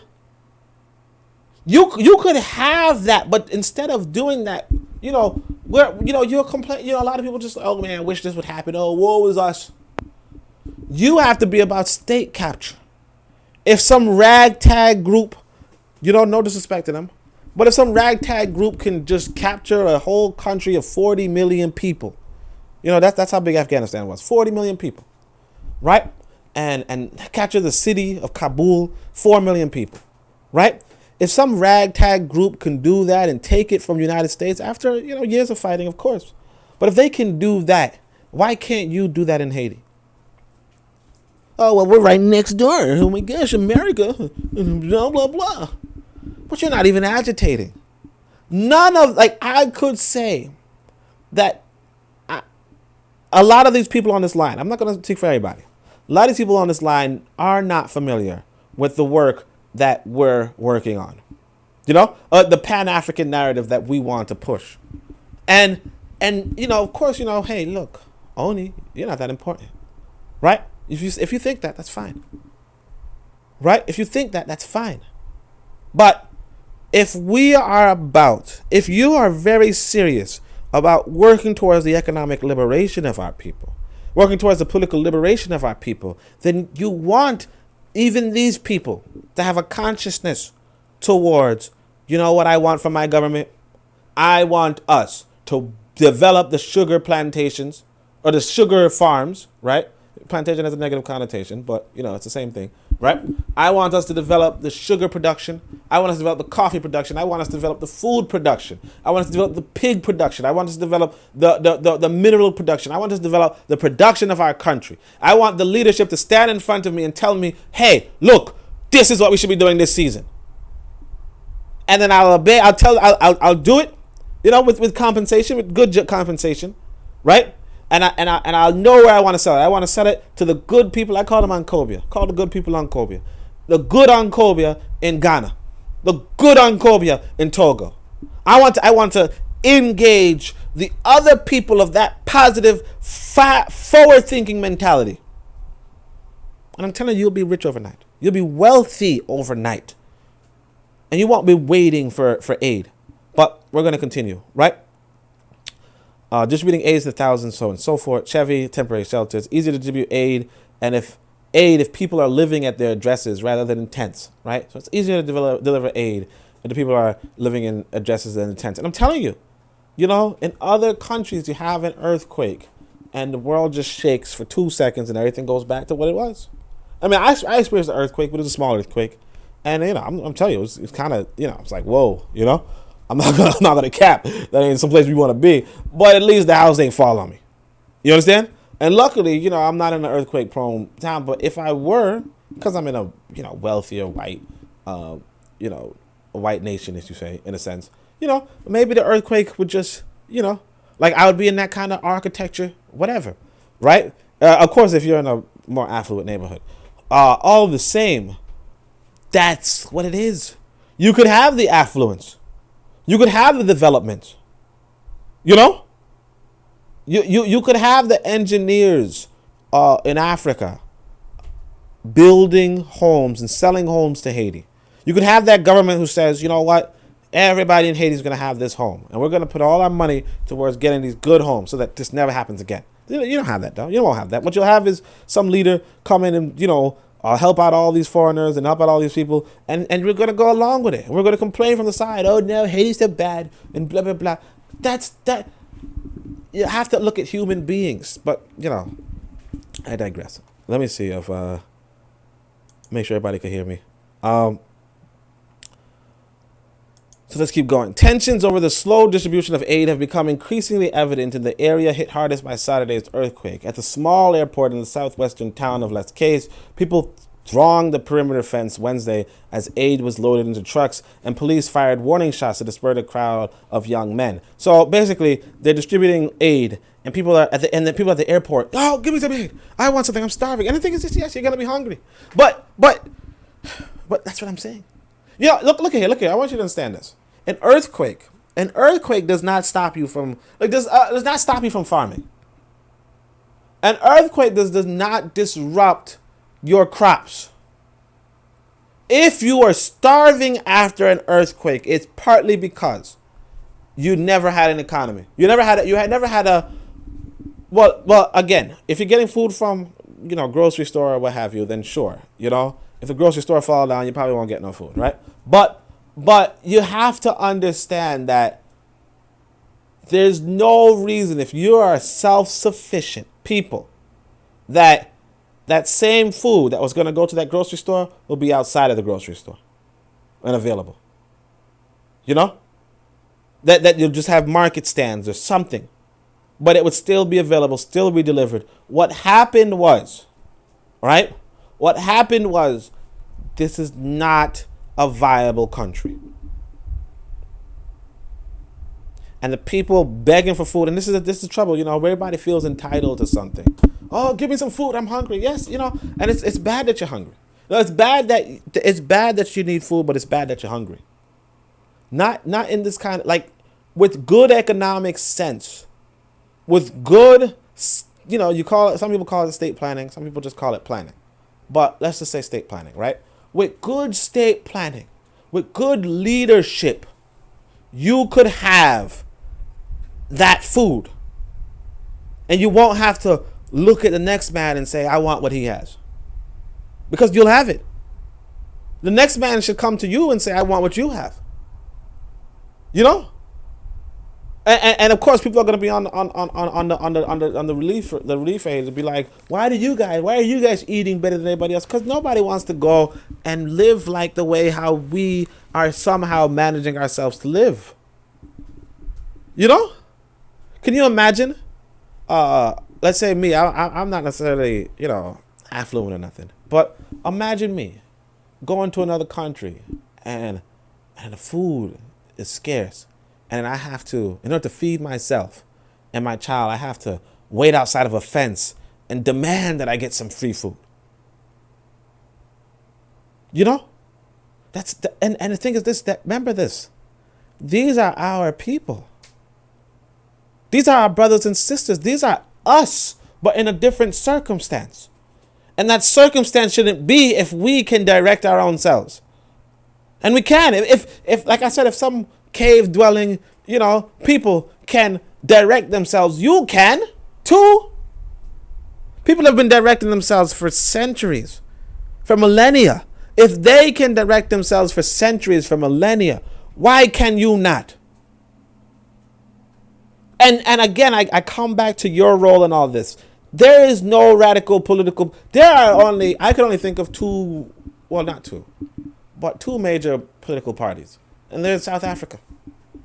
You could have that, but instead of doing that, you're complaining. A lot of people just, oh man, I wish this would happen. Oh, woe is us. You have to be about state capture. If some ragtag group, no disrespect to them, but if some ragtag group can just capture a whole country of 40 million people, that's how big Afghanistan was, 40 million people. right? And capture the city of Kabul, 4 million people, right? If some ragtag group can do that and take it from the United States after, years of fighting, of course. But if they can do that, why can't you do that in Haiti? Oh, well, we're right next door. Oh my gosh, America, blah, blah, blah. But you're not even agitating. I could say that a lot of these people on this line, I'm not going to speak for everybody. A lot of these people on this line are not familiar with the work that we're working on. The Pan-African narrative that we want to push. And of course, hey, look, Oni, you're not that important, right? If you think that, that's fine, right? If you think that, that's fine. But if you are very serious about working towards the economic liberation of our people, working towards the political liberation of our people, then you want even these people to have a consciousness towards, what I want from my government? I want us to develop the sugar plantations or the sugar farms, right? Plantation has a negative connotation, but it's the same thing, right? I want us to develop the sugar production. I want us to develop the coffee production. I want us to develop the food production. I want us to develop the pig production. I want us to develop the mineral production. I want us to develop the production of our country. I want the leadership to stand in front of me and tell me, hey, look, this is what we should be doing this season. And then I'll obey. I'll do it, with compensation, with good compensation, right? And I'll know where I want to sell it. I want to sell it to the good people. I call them Ancobia. Call the good people Ancobia. The good Ancobia in Ghana. The good Ancobia in Togo. I want to engage the other people of that positive, forward-thinking mentality. And I'm telling you, you'll be rich overnight. You'll be wealthy overnight. And you won't be waiting for aid. But we're going to continue, right? Distributing aid to thousands, so on and so forth. Chevy, temporary shelters. Easier to distribute aid. And if people are living at their addresses rather than in tents, right? So it's easier to deliver aid if the people are living in addresses than in tents. And I'm telling you, in other countries, you have an earthquake and the world just shakes for 2 seconds and everything goes back to what it was. I mean, I experienced an earthquake, but it was a small earthquake. And, I'm telling you, it's kind of, it's like, whoa, I'm not gonna cap. That ain't someplace we want to be. But at least the house ain't fall on me. You understand? And luckily, I'm not in an earthquake-prone town. But if I were, because I'm in a wealthier white, a white nation, as you say, in a sense, maybe the earthquake would just, I would be in that kind of architecture, whatever, right? Of course, if you're in a more affluent neighborhood, all the same, that's what it is. You could have the affluence. You could have the development. You could have the engineers in Africa building homes and selling homes to Haiti. You could have that government who says, you know what, everybody in Haiti is going to have this home. And we're going to put all our money towards getting these good homes so that this never happens again. You don't have that, though. You won't have that. What you'll have is some leader come in and, help out all these foreigners and help out all these people, and we're going to go along with it. We're going to complain from the side, oh, no, Haiti's so bad, and blah, blah, blah. That. You have to look at human beings. But, I digress. Let me see if, make sure everybody can hear me. So let's keep going. Tensions over the slow distribution of aid have become increasingly evident in the area hit hardest by Saturday's earthquake. At the small airport in the southwestern town of Les Cayes, people thronged the perimeter fence Wednesday as aid was loaded into trucks and police fired warning shots to disperse a crowd of young men. So basically, they're distributing aid, and people are at the airport. Oh, give me some aid! I want something. I'm starving. And the thing is, yes, you're gonna be hungry. But that's what I'm saying. Look here. I want you to understand this. An earthquake does not stop you from does not stop you from farming. An earthquake does not disrupt your crops. If you are starving after an earthquake, it's partly because you never had an economy. You had never had a well again, if you're getting food from grocery store or what have you, then sure, if the grocery store fall down, you probably won't get no food, right? But you have to understand that there's no reason, if you are a self-sufficient people, that that same food that was going to go to that grocery store will be outside of the grocery store and available. You know? That you'll just have market stands or something. But it would still be available, still be delivered. What happened was, right? What happened was, this is not a viable country. And the people begging for food, and this is the trouble, you know, everybody feels entitled to something. Oh, give me some food, I'm hungry. Yes, you know, and it's bad that you're hungry. No, it's bad that you need food, but it's bad that you're hungry. Not in this kind of, like, with good economic sense, with good, you know, some people call it estate planning, some people just call it planning. But let's just say state planning, right? With good state planning, with good leadership, you could have that food. And you won't have to look at the next man and say, I want what he has. Because you'll have it. The next man should come to you and say, I want what you have. You know? And of course, people are going to be on the relief aid to be like, why are you guys eating better than anybody else? Because nobody wants to go and live like the way how we are somehow managing ourselves to live. You know? Can you imagine? Let's say me, I'm not necessarily, you know, affluent or nothing, but imagine me going to another country and the food is scarce. And I have to, in order to feed myself and my child, I have to wait outside of a fence and demand that I get some free food. You know? And the thing is this, that remember this. These are our people. These are our brothers and sisters. These are us, but in a different circumstance. And that circumstance shouldn't be if we can direct our own selves. And we can. If like I said, if some cave dwelling, you know, people can direct themselves, you can too. People have been directing themselves for centuries, for millennia. If they can direct themselves for centuries, for millennia, why can you not? And again, I come back to your role in all this. There is no radical political. I can only think of two major political parties. And they're in South Africa.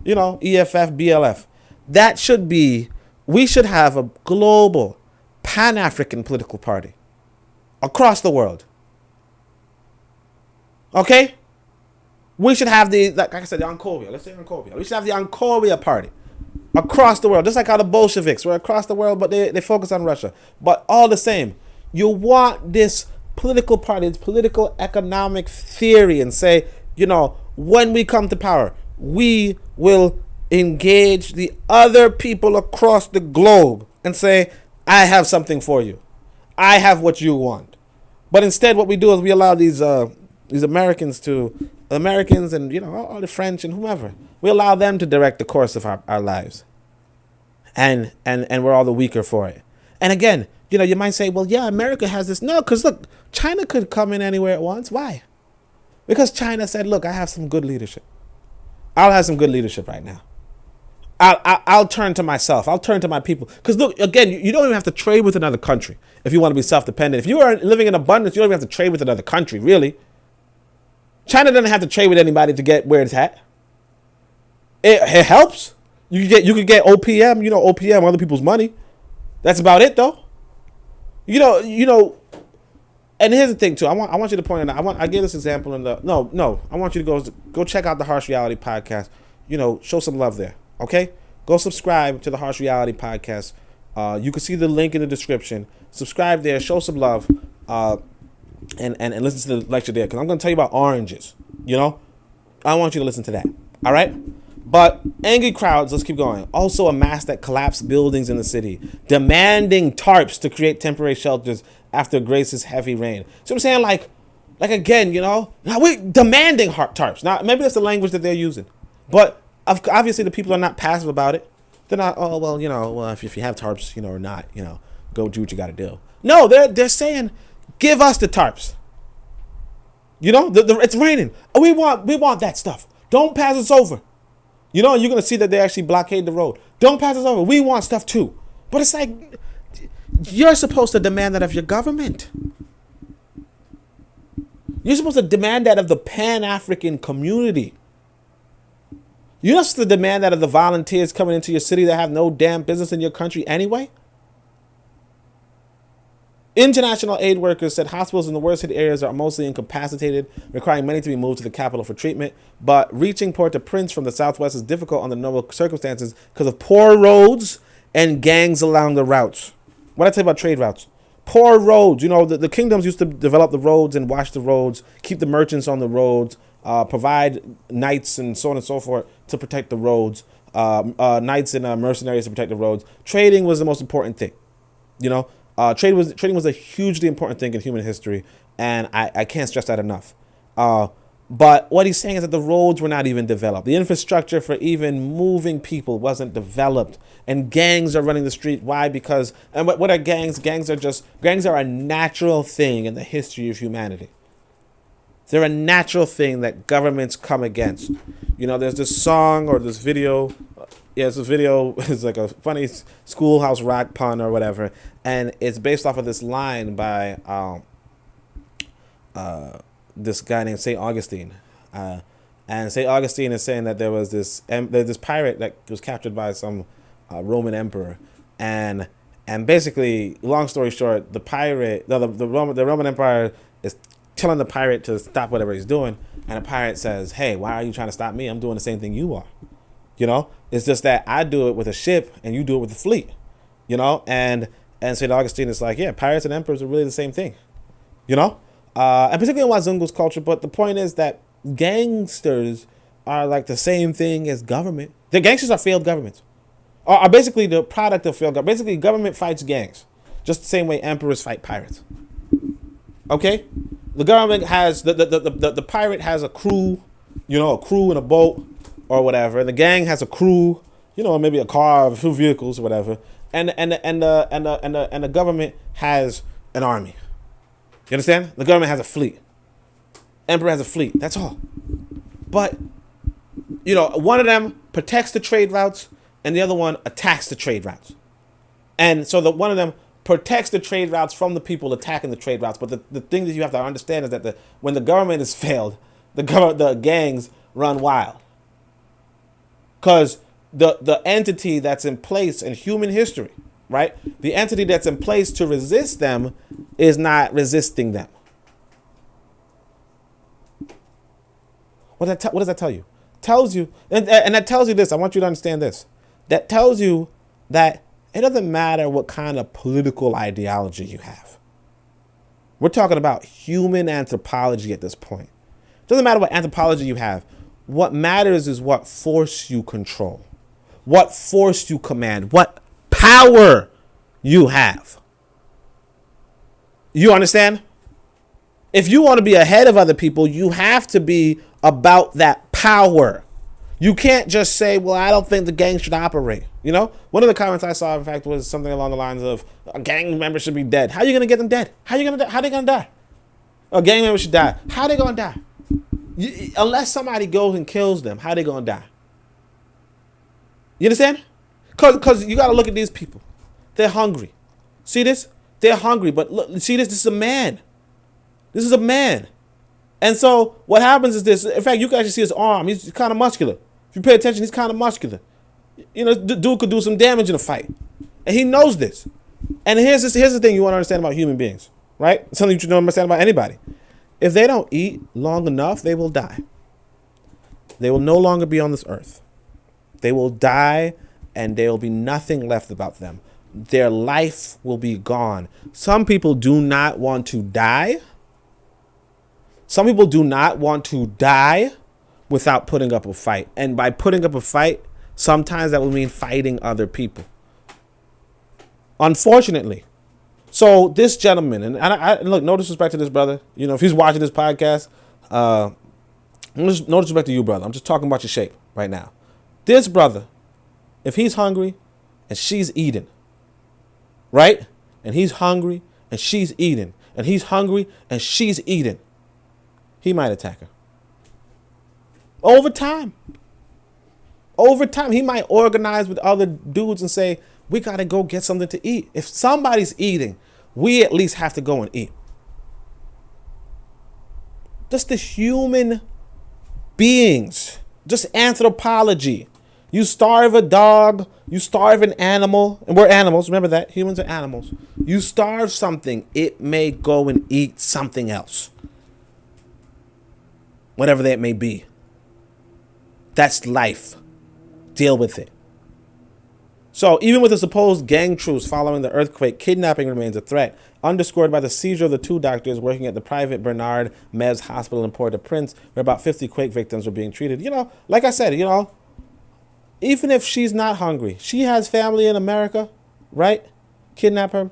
You know, EFF, BLF. We should have a global Pan-African political party across the world. Okay? We should have like I said, the Ankovia. Let's say Ankovia. We should have the Ankovia party across the world. Just like how the Bolsheviks were across the world, but they focus on Russia. But all the same, you want this political party, this political economic theory, and say, you know, when we come to power, we will engage the other people across the globe and say, I have something for you. I have what you want. But instead, what we do is we allow these Americans and, you know, all the French and whomever, we allow them to direct the course of our lives. And we're all the weaker for it. And again, you know, you might say, well, yeah, America has this. No, because look, China could come in anywhere at once. Why? Because China said, look, I have some good leadership. I'll have some good leadership right now. I'll turn to myself. I'll turn to my people. Because look, again, you don't even have to trade with another country if you want to be self-dependent. If you are living in abundance, you don't even have to trade with another country, really. China doesn't have to trade with anybody to get where it's at. It helps. You could get OPM, you know, OPM, other people's money. That's about it, though. You know. And here's the thing too. I want you to point it out. I gave this example in the I want you to go check out the Harsh Reality podcast. You know, show some love there. Okay, go subscribe to the Harsh Reality podcast. You can see the link in the description. Subscribe there. Show some love. And listen to the lecture there, because I'm going to tell you about oranges. You know, I want you to listen to that. All right. But angry crowds, let's keep going, also amassed at collapsed buildings in the city, demanding tarps to create temporary shelters after Grace's heavy rain. So I'm saying, like again, you know, now we're demanding tarps. Now, maybe that's the language that they're using. But obviously the people are not passive about it. They're not, oh, well, you know, well, if you have tarps, you know, or not, you know, go do what you got to do. No, they're saying, give us the tarps. You know, it's raining. We want that stuff. Don't pass us over. You know, you're going to see that they actually blockade the road. Don't pass us over. We want stuff too. But it's like, You're supposed to demand that of your government. You're supposed to demand that of the Pan-African community. You're not supposed to demand that of the volunteers coming into your city that have no damn business in your country anyway. International aid workers said hospitals in the worst hit areas are mostly incapacitated, requiring many to be moved to the capital for treatment. But reaching Port-au-Prince from the southwest is difficult under normal circumstances because of poor roads and gangs along the routes. What I tell you about trade routes? Poor roads. You know, the kingdoms used to develop the roads and watch the roads, keep the merchants on the roads, provide knights and so on and so forth to protect the roads, knights and mercenaries to protect the roads. Trading was the most important thing, you know. Trading was a hugely important thing in human history, and I can't stress that enough. But what he's saying is that the roads were not even developed. The infrastructure for even moving people wasn't developed, and gangs are running the street. Why? Because, and what are gangs? Gangs are a natural thing in the history of humanity. They're a natural thing that governments come against. You know, there's this song or this video. Yeah, it's a video. It's like a funny schoolhouse rock pun or whatever, and it's based off of this line by this guy named St. Augustine. And St. Augustine is saying that there's this pirate that was captured by some Roman emperor, and basically, long story short, the Roman Empire is telling the pirate to stop whatever he's doing, and the pirate says, "Hey, why are you trying to stop me? I'm doing the same thing you are." You know, it's just that I do it with a ship and you do it with a fleet. You know, and St. Augustine is like, yeah, pirates and emperors are really the same thing. You know, and particularly in Wazungu's culture. But the point is that gangsters are like the same thing as government. The gangsters are failed governments, are basically the product of failed government. Basically, government fights gangs, just the same way emperors fight pirates. Okay, the government has the pirate has a crew, you know, a crew in a boat or whatever, and the gang has a crew, you know, maybe a car, a few vehicles, or whatever, and the government has an army. You understand? The government has a fleet. Emperor has a fleet. That's all. But, you know, one of them protects the trade routes, and the other one attacks the trade routes. And so one of them protects the trade routes from the people attacking the trade routes. But the thing that you have to understand is that when the government has failed, the gangs run wild. Because the entity that's in place in human history, right? The entity that's in place to resist them is not resisting them. What does that tell you? Tells you, and that tells you this. I want you to understand this. That tells you that it doesn't matter what kind of political ideology you have. We're talking about human anthropology at this point. It doesn't matter what anthropology you have. What matters is what force you control, what force you command, what power you have. You understand? If you want to be ahead of other people, you have to be about that power. You can't just say, well, I don't think the gang should operate. You know, one of the comments I saw, in fact, was something along the lines of a gang member should be dead. How are you going to get them dead? How are they going to die? A gang member should die. How are they going to die? Unless somebody goes and kills them, how are they going to die? You understand? Because you got to look at these people. They're hungry. See this? They're hungry. But look, see this? This is a man. This is a man. And so what happens is this. In fact, you can actually see his arm. He's kind of muscular. If you pay attention, he's kind of muscular. You know, the dude could do some damage in a fight. And he knows this. And here's the thing you want to understand about human beings, right? Something you should understand about anybody. If they don't eat long enough, they will die. They will no longer be on this earth. They will die, and there will be nothing left about them. Their life will be gone. Some people do not want to die. Some people do not want to die without putting up a fight. And by putting up a fight, sometimes that will mean fighting other people. Unfortunately. So this gentleman, and I look, no disrespect to this brother. You know, if he's watching this podcast, no disrespect to you, brother. I'm just talking about your shape right now. This brother, if he's hungry and she's eating, right? And he's hungry and she's eating, and he's hungry and she's eating, he might attack her. Over time, he might organize with other dudes and say, we got to go get something to eat. If somebody's eating, we at least have to go and eat. Just the human beings, just anthropology. You starve a dog, you starve an animal, and we're animals, remember that, humans are animals. You starve something, it may go and eat something else. Whatever that may be. That's life. Deal with it. So even with the supposed gang truce following the earthquake, kidnapping remains a threat, underscored by the seizure of the 2 doctors working at the private Bernard Mez Hospital in Port-au-Prince, where about 50 quake victims were being treated. Like I said, even if she's not hungry, she has family in America, right? Kidnap her.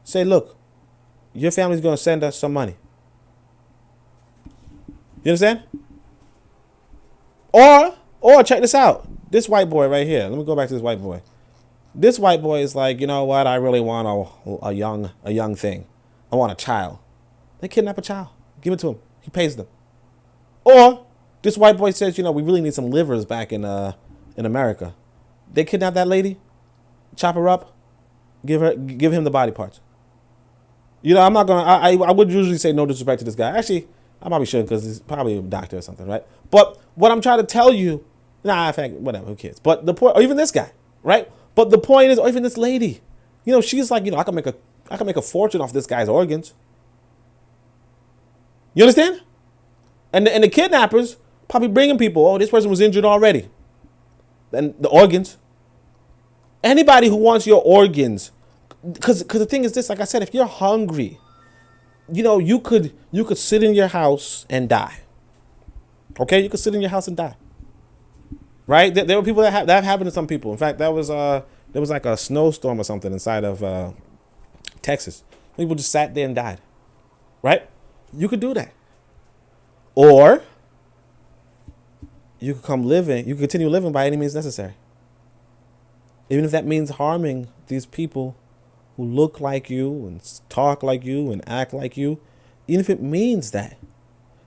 Say, look, your family's going to send us some money. You understand? Or check this out. This white boy right here. Let me go back to this white boy. This white boy is like, you know what? I really want a young thing. I want a child. They kidnap a child. Give it to him. He pays them. Or this white boy says, we really need some livers back in America. They kidnap that lady, chop her up, give him the body parts. I'm not gonna. I would usually say no disrespect to this guy. Actually, I probably shouldn't because he's probably a doctor or something, right? But what I'm trying to tell you, in fact, whatever, who cares? But the point, or even this guy, right? But the point is, or even this lady, she's like, I can make a fortune off this guy's organs. You understand? And the kidnappers probably bringing people. Oh, this person was injured already. And the organs. Anybody who wants your organs, because the thing is this, like I said, if you're hungry, you could sit in your house and die. Okay, you could sit in your house and die. Right? There were people that happened to some people. In fact, there was like a snowstorm or something inside of Texas. People just sat there and died. Right? You could do that. Or you could continue living by any means necessary. Even if that means harming these people who look like you and talk like you and act like you, even if it means that.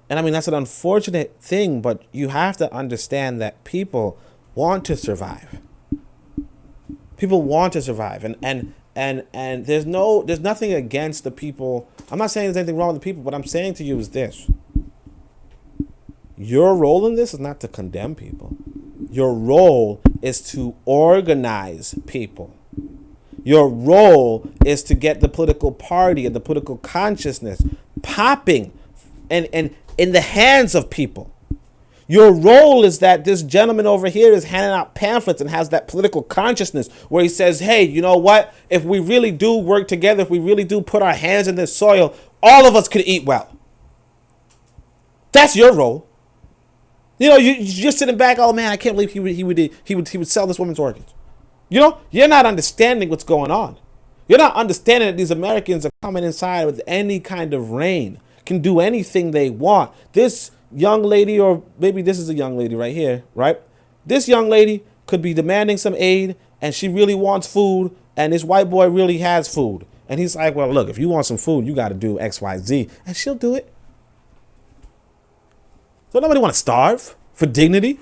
And I mean, that's an unfortunate thing, but you have to understand that people want to survive. People want to survive. And there's nothing against the people. I'm not saying there's anything wrong with the people. What I'm saying to you is this. Your role in this is not to condemn people. Your role is to organize people. Your role is to get the political party and the political consciousness popping and in the hands of people. Your role is that this gentleman over here is handing out pamphlets and has that political consciousness where he says, hey, you know what? If we really do work together, if we really do put our hands in this soil, all of us could eat well. That's your role. You're just sitting back, oh man, I can't believe he would sell this woman's organs. You're not understanding what's going on. You're not understanding that these Americans are coming inside with any kind of reign, can do anything they want. This young lady, or maybe this is a young lady right here, right? This young lady could be demanding some aid and she really wants food and this white boy really has food. And he's like, well, look, if you want some food, you got to do X, Y, Z. And she'll do it. So nobody want to starve for dignity?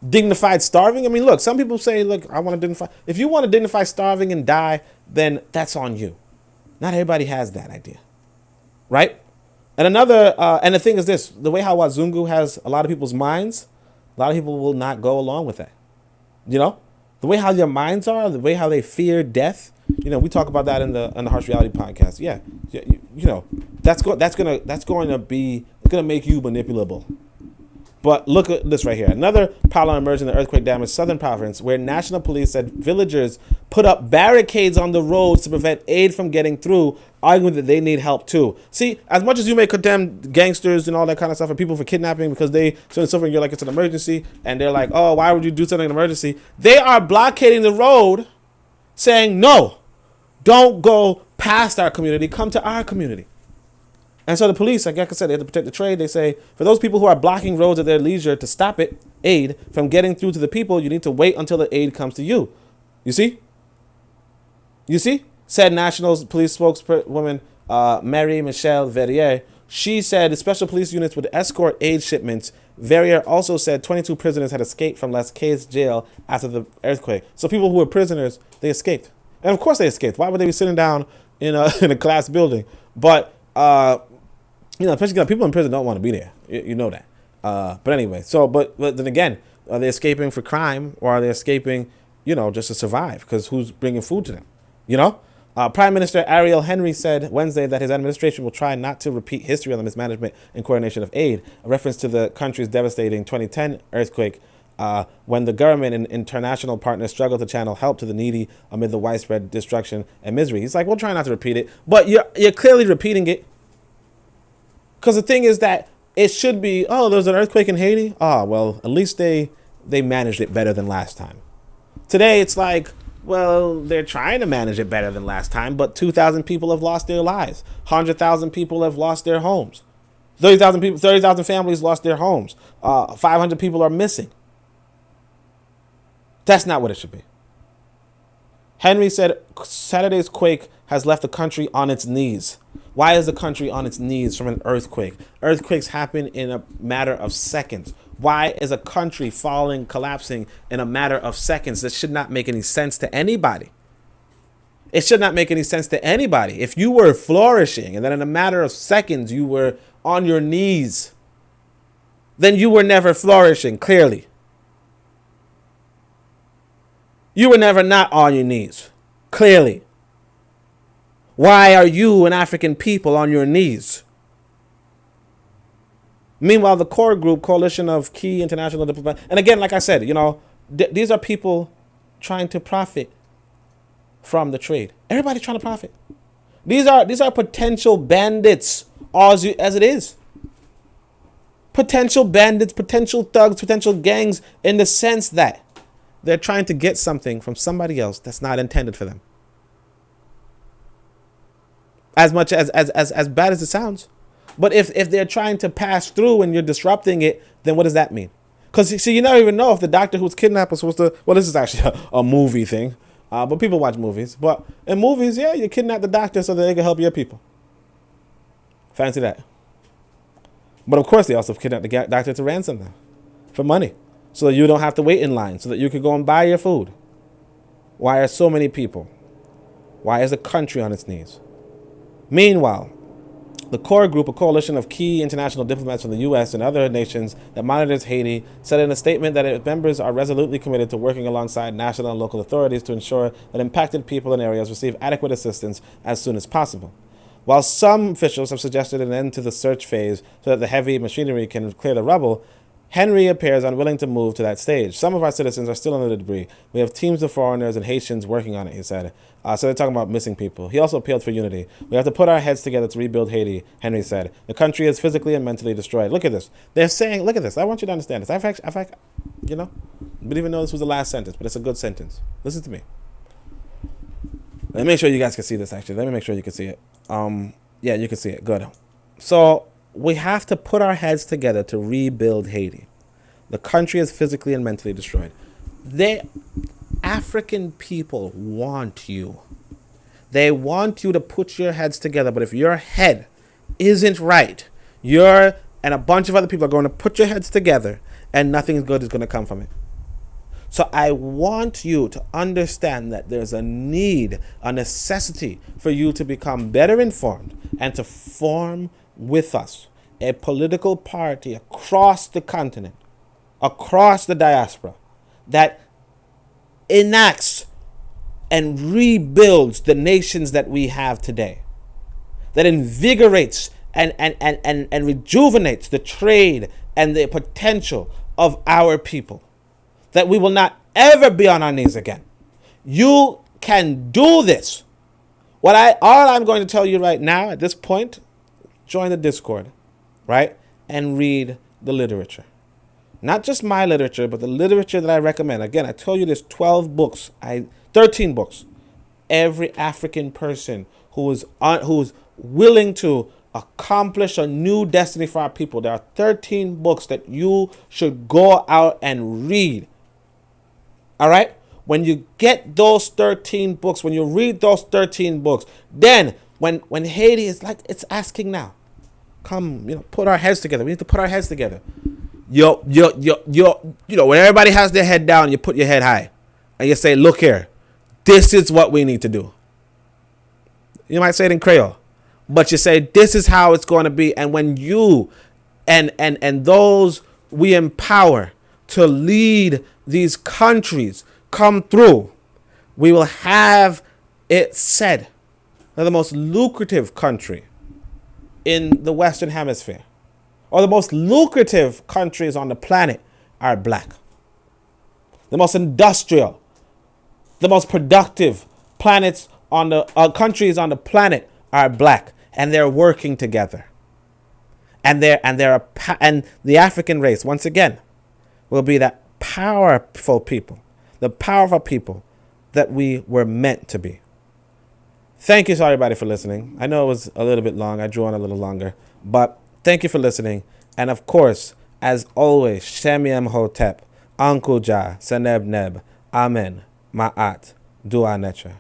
Dignified starving? I mean, look, some people say, look, I want to dignify. If you want to dignify starving and die, then that's on you. Not everybody has that idea. Right? And and the thing is this, the way how Wazungu has a lot of people's minds, a lot of people will not go along with that. The way how their minds are, the way how they fear death. We talk about that in the Harsh Reality podcast. Yeah. That's going to make you manipulable. But look at this right here. Another problem emerged in the earthquake-damaged southern province where national police said villagers put up barricades on the roads to prevent aid from getting through, arguing that they need help too. See, as much as you may condemn gangsters and all that kind of stuff and people for kidnapping because they so and so forth, you're like, it's an emergency, and they're like, oh, why would you do something in an emergency? They are blockading the road saying, no, don't go past our community, come to our community. And so the police, like I said, they have to protect the trade. They say, for those people who are blocking roads at their leisure to stop aid from getting through to the people, you need to wait until the aid comes to you. You see? Said National Police spokeswoman Mary Michelle Verrier, She said special police units would escort aid shipments. Verrier also said 22 prisoners had escaped from Las Cayes jail after the earthquake. So people who were prisoners, they escaped. And of course they escaped. Why would they be sitting down in a class building? But, especially people in prison don't want to be there. You know that. But anyway, but then again, are they escaping for crime, or are they escaping, just to survive? Because who's bringing food to them? Prime Minister Ariel Henry said Wednesday that his administration will try not to repeat history on the mismanagement and coordination of aid, a reference to the country's devastating 2010 earthquake, when the government and international partners struggled to channel help to the needy amid the widespread destruction and misery. He's like, we'll try not to repeat it, but you're clearly repeating it. Because the thing is that it should be, there's an earthquake in Haiti. Well, at least they managed it better than last time. Today, it's like, well, they're trying to manage it better than last time, but 2,000 people have lost their lives. 100,000 people have lost their homes. 30,000 families lost their homes. 500 people are missing. That's not what it should be. Henry said Saturday's quake has left the country on its knees. Why is the country on its knees from an earthquake? Earthquakes happen in a matter of seconds. Why is a country collapsing in a matter of seconds? This should not make any sense to anybody. It should not make any sense to anybody. If you were flourishing and then in a matter of seconds you were on your knees, then you were never flourishing, clearly. You were never not on your knees, clearly. Why are you, an African people, on your knees? Meanwhile, the core group, coalition of key international diplomats, and again, like I said, these are people trying to profit from the trade. Everybody's trying to profit. These are potential bandits, as it is. Potential bandits, potential thugs, potential gangs, in the sense that they're trying to get something from somebody else that's not intended for them. As much as bad as it sounds. But if they're trying to pass through and you're disrupting it, then what does that mean? Because, see, you never even know if the doctor who's kidnapped was supposed to... Well, this is actually a movie thing. But people watch movies. But in movies, yeah, you kidnap the doctor so that they can help your people. Fancy that. But of course, they also kidnap the doctor to ransom them for money. So that you don't have to wait in line. So that you can go and buy your food. Why are so many people? Why is the country on its knees? Meanwhile, the core group, a coalition of key international diplomats from the U.S. and other nations that monitors Haiti, said in a statement that its members are resolutely committed to working alongside national and local authorities to ensure that impacted people and areas receive adequate assistance as soon as possible. While some officials have suggested an end to the search phase so that the heavy machinery can clear the rubble, Henry appears unwilling to move to that stage. Some of our citizens are still under the debris. We have teams of foreigners and Haitians working on it, he said. So they're talking about missing people. He also appealed for unity. We have to put our heads together to rebuild Haiti, Henry said. The country is physically and mentally destroyed. Look at this. They're saying, look at this. I want you to understand this. I didn't even know this was the last sentence, but it's a good sentence. Listen to me. Let me make sure you guys can see this, actually. Let me make sure you can see it. Yeah, you can see it. Good. So we have to put our heads together to rebuild Haiti. The country is physically and mentally destroyed. African people want you. They want you to put your heads together, but if your head isn't right, and a bunch of other people are going to put your heads together and nothing good is going to come from it. So I want you to understand that there's a need, a necessity for you to become better informed and to form with us a political party across the continent, across the diaspora, that enacts and rebuilds the nations that we have today, that invigorates and rejuvenates the trade and the potential of our people, that we will not ever be on our knees again. You can do this. All I'm going to tell you right now at this point, join the Discord, right? And read the literature. Not just my literature, but the literature that I recommend. Again, I told you there's 13 books. Every African person who is willing to accomplish a new destiny for our people, there are 13 books that you should go out and read. All right? When you get those 13 books, when you read those 13 books, then when Haiti is like it's asking now, come, put our heads together. We need to put our heads together. When everybody has their head down, you put your head high and you say, look here, this is what we need to do. You might say it in Creole, but you say, this is how it's going to be. And when you and those we empower to lead these countries come through, we will have it said that the most lucrative country in the Western Hemisphere, or the most lucrative countries on the planet, are black. The most industrial, the most productive planets on the countries on the planet are black, and they're working together. And the African race, once again, will be that powerful people, the powerful people that we were meant to be. Thank you, everybody, for listening. I know it was a little bit long. I drew on a little longer, but thank you for listening. And of course, as always, Shem Hotep, Uncle Ja, Seneb Neb, Amen, Ma'at, Dua Necha.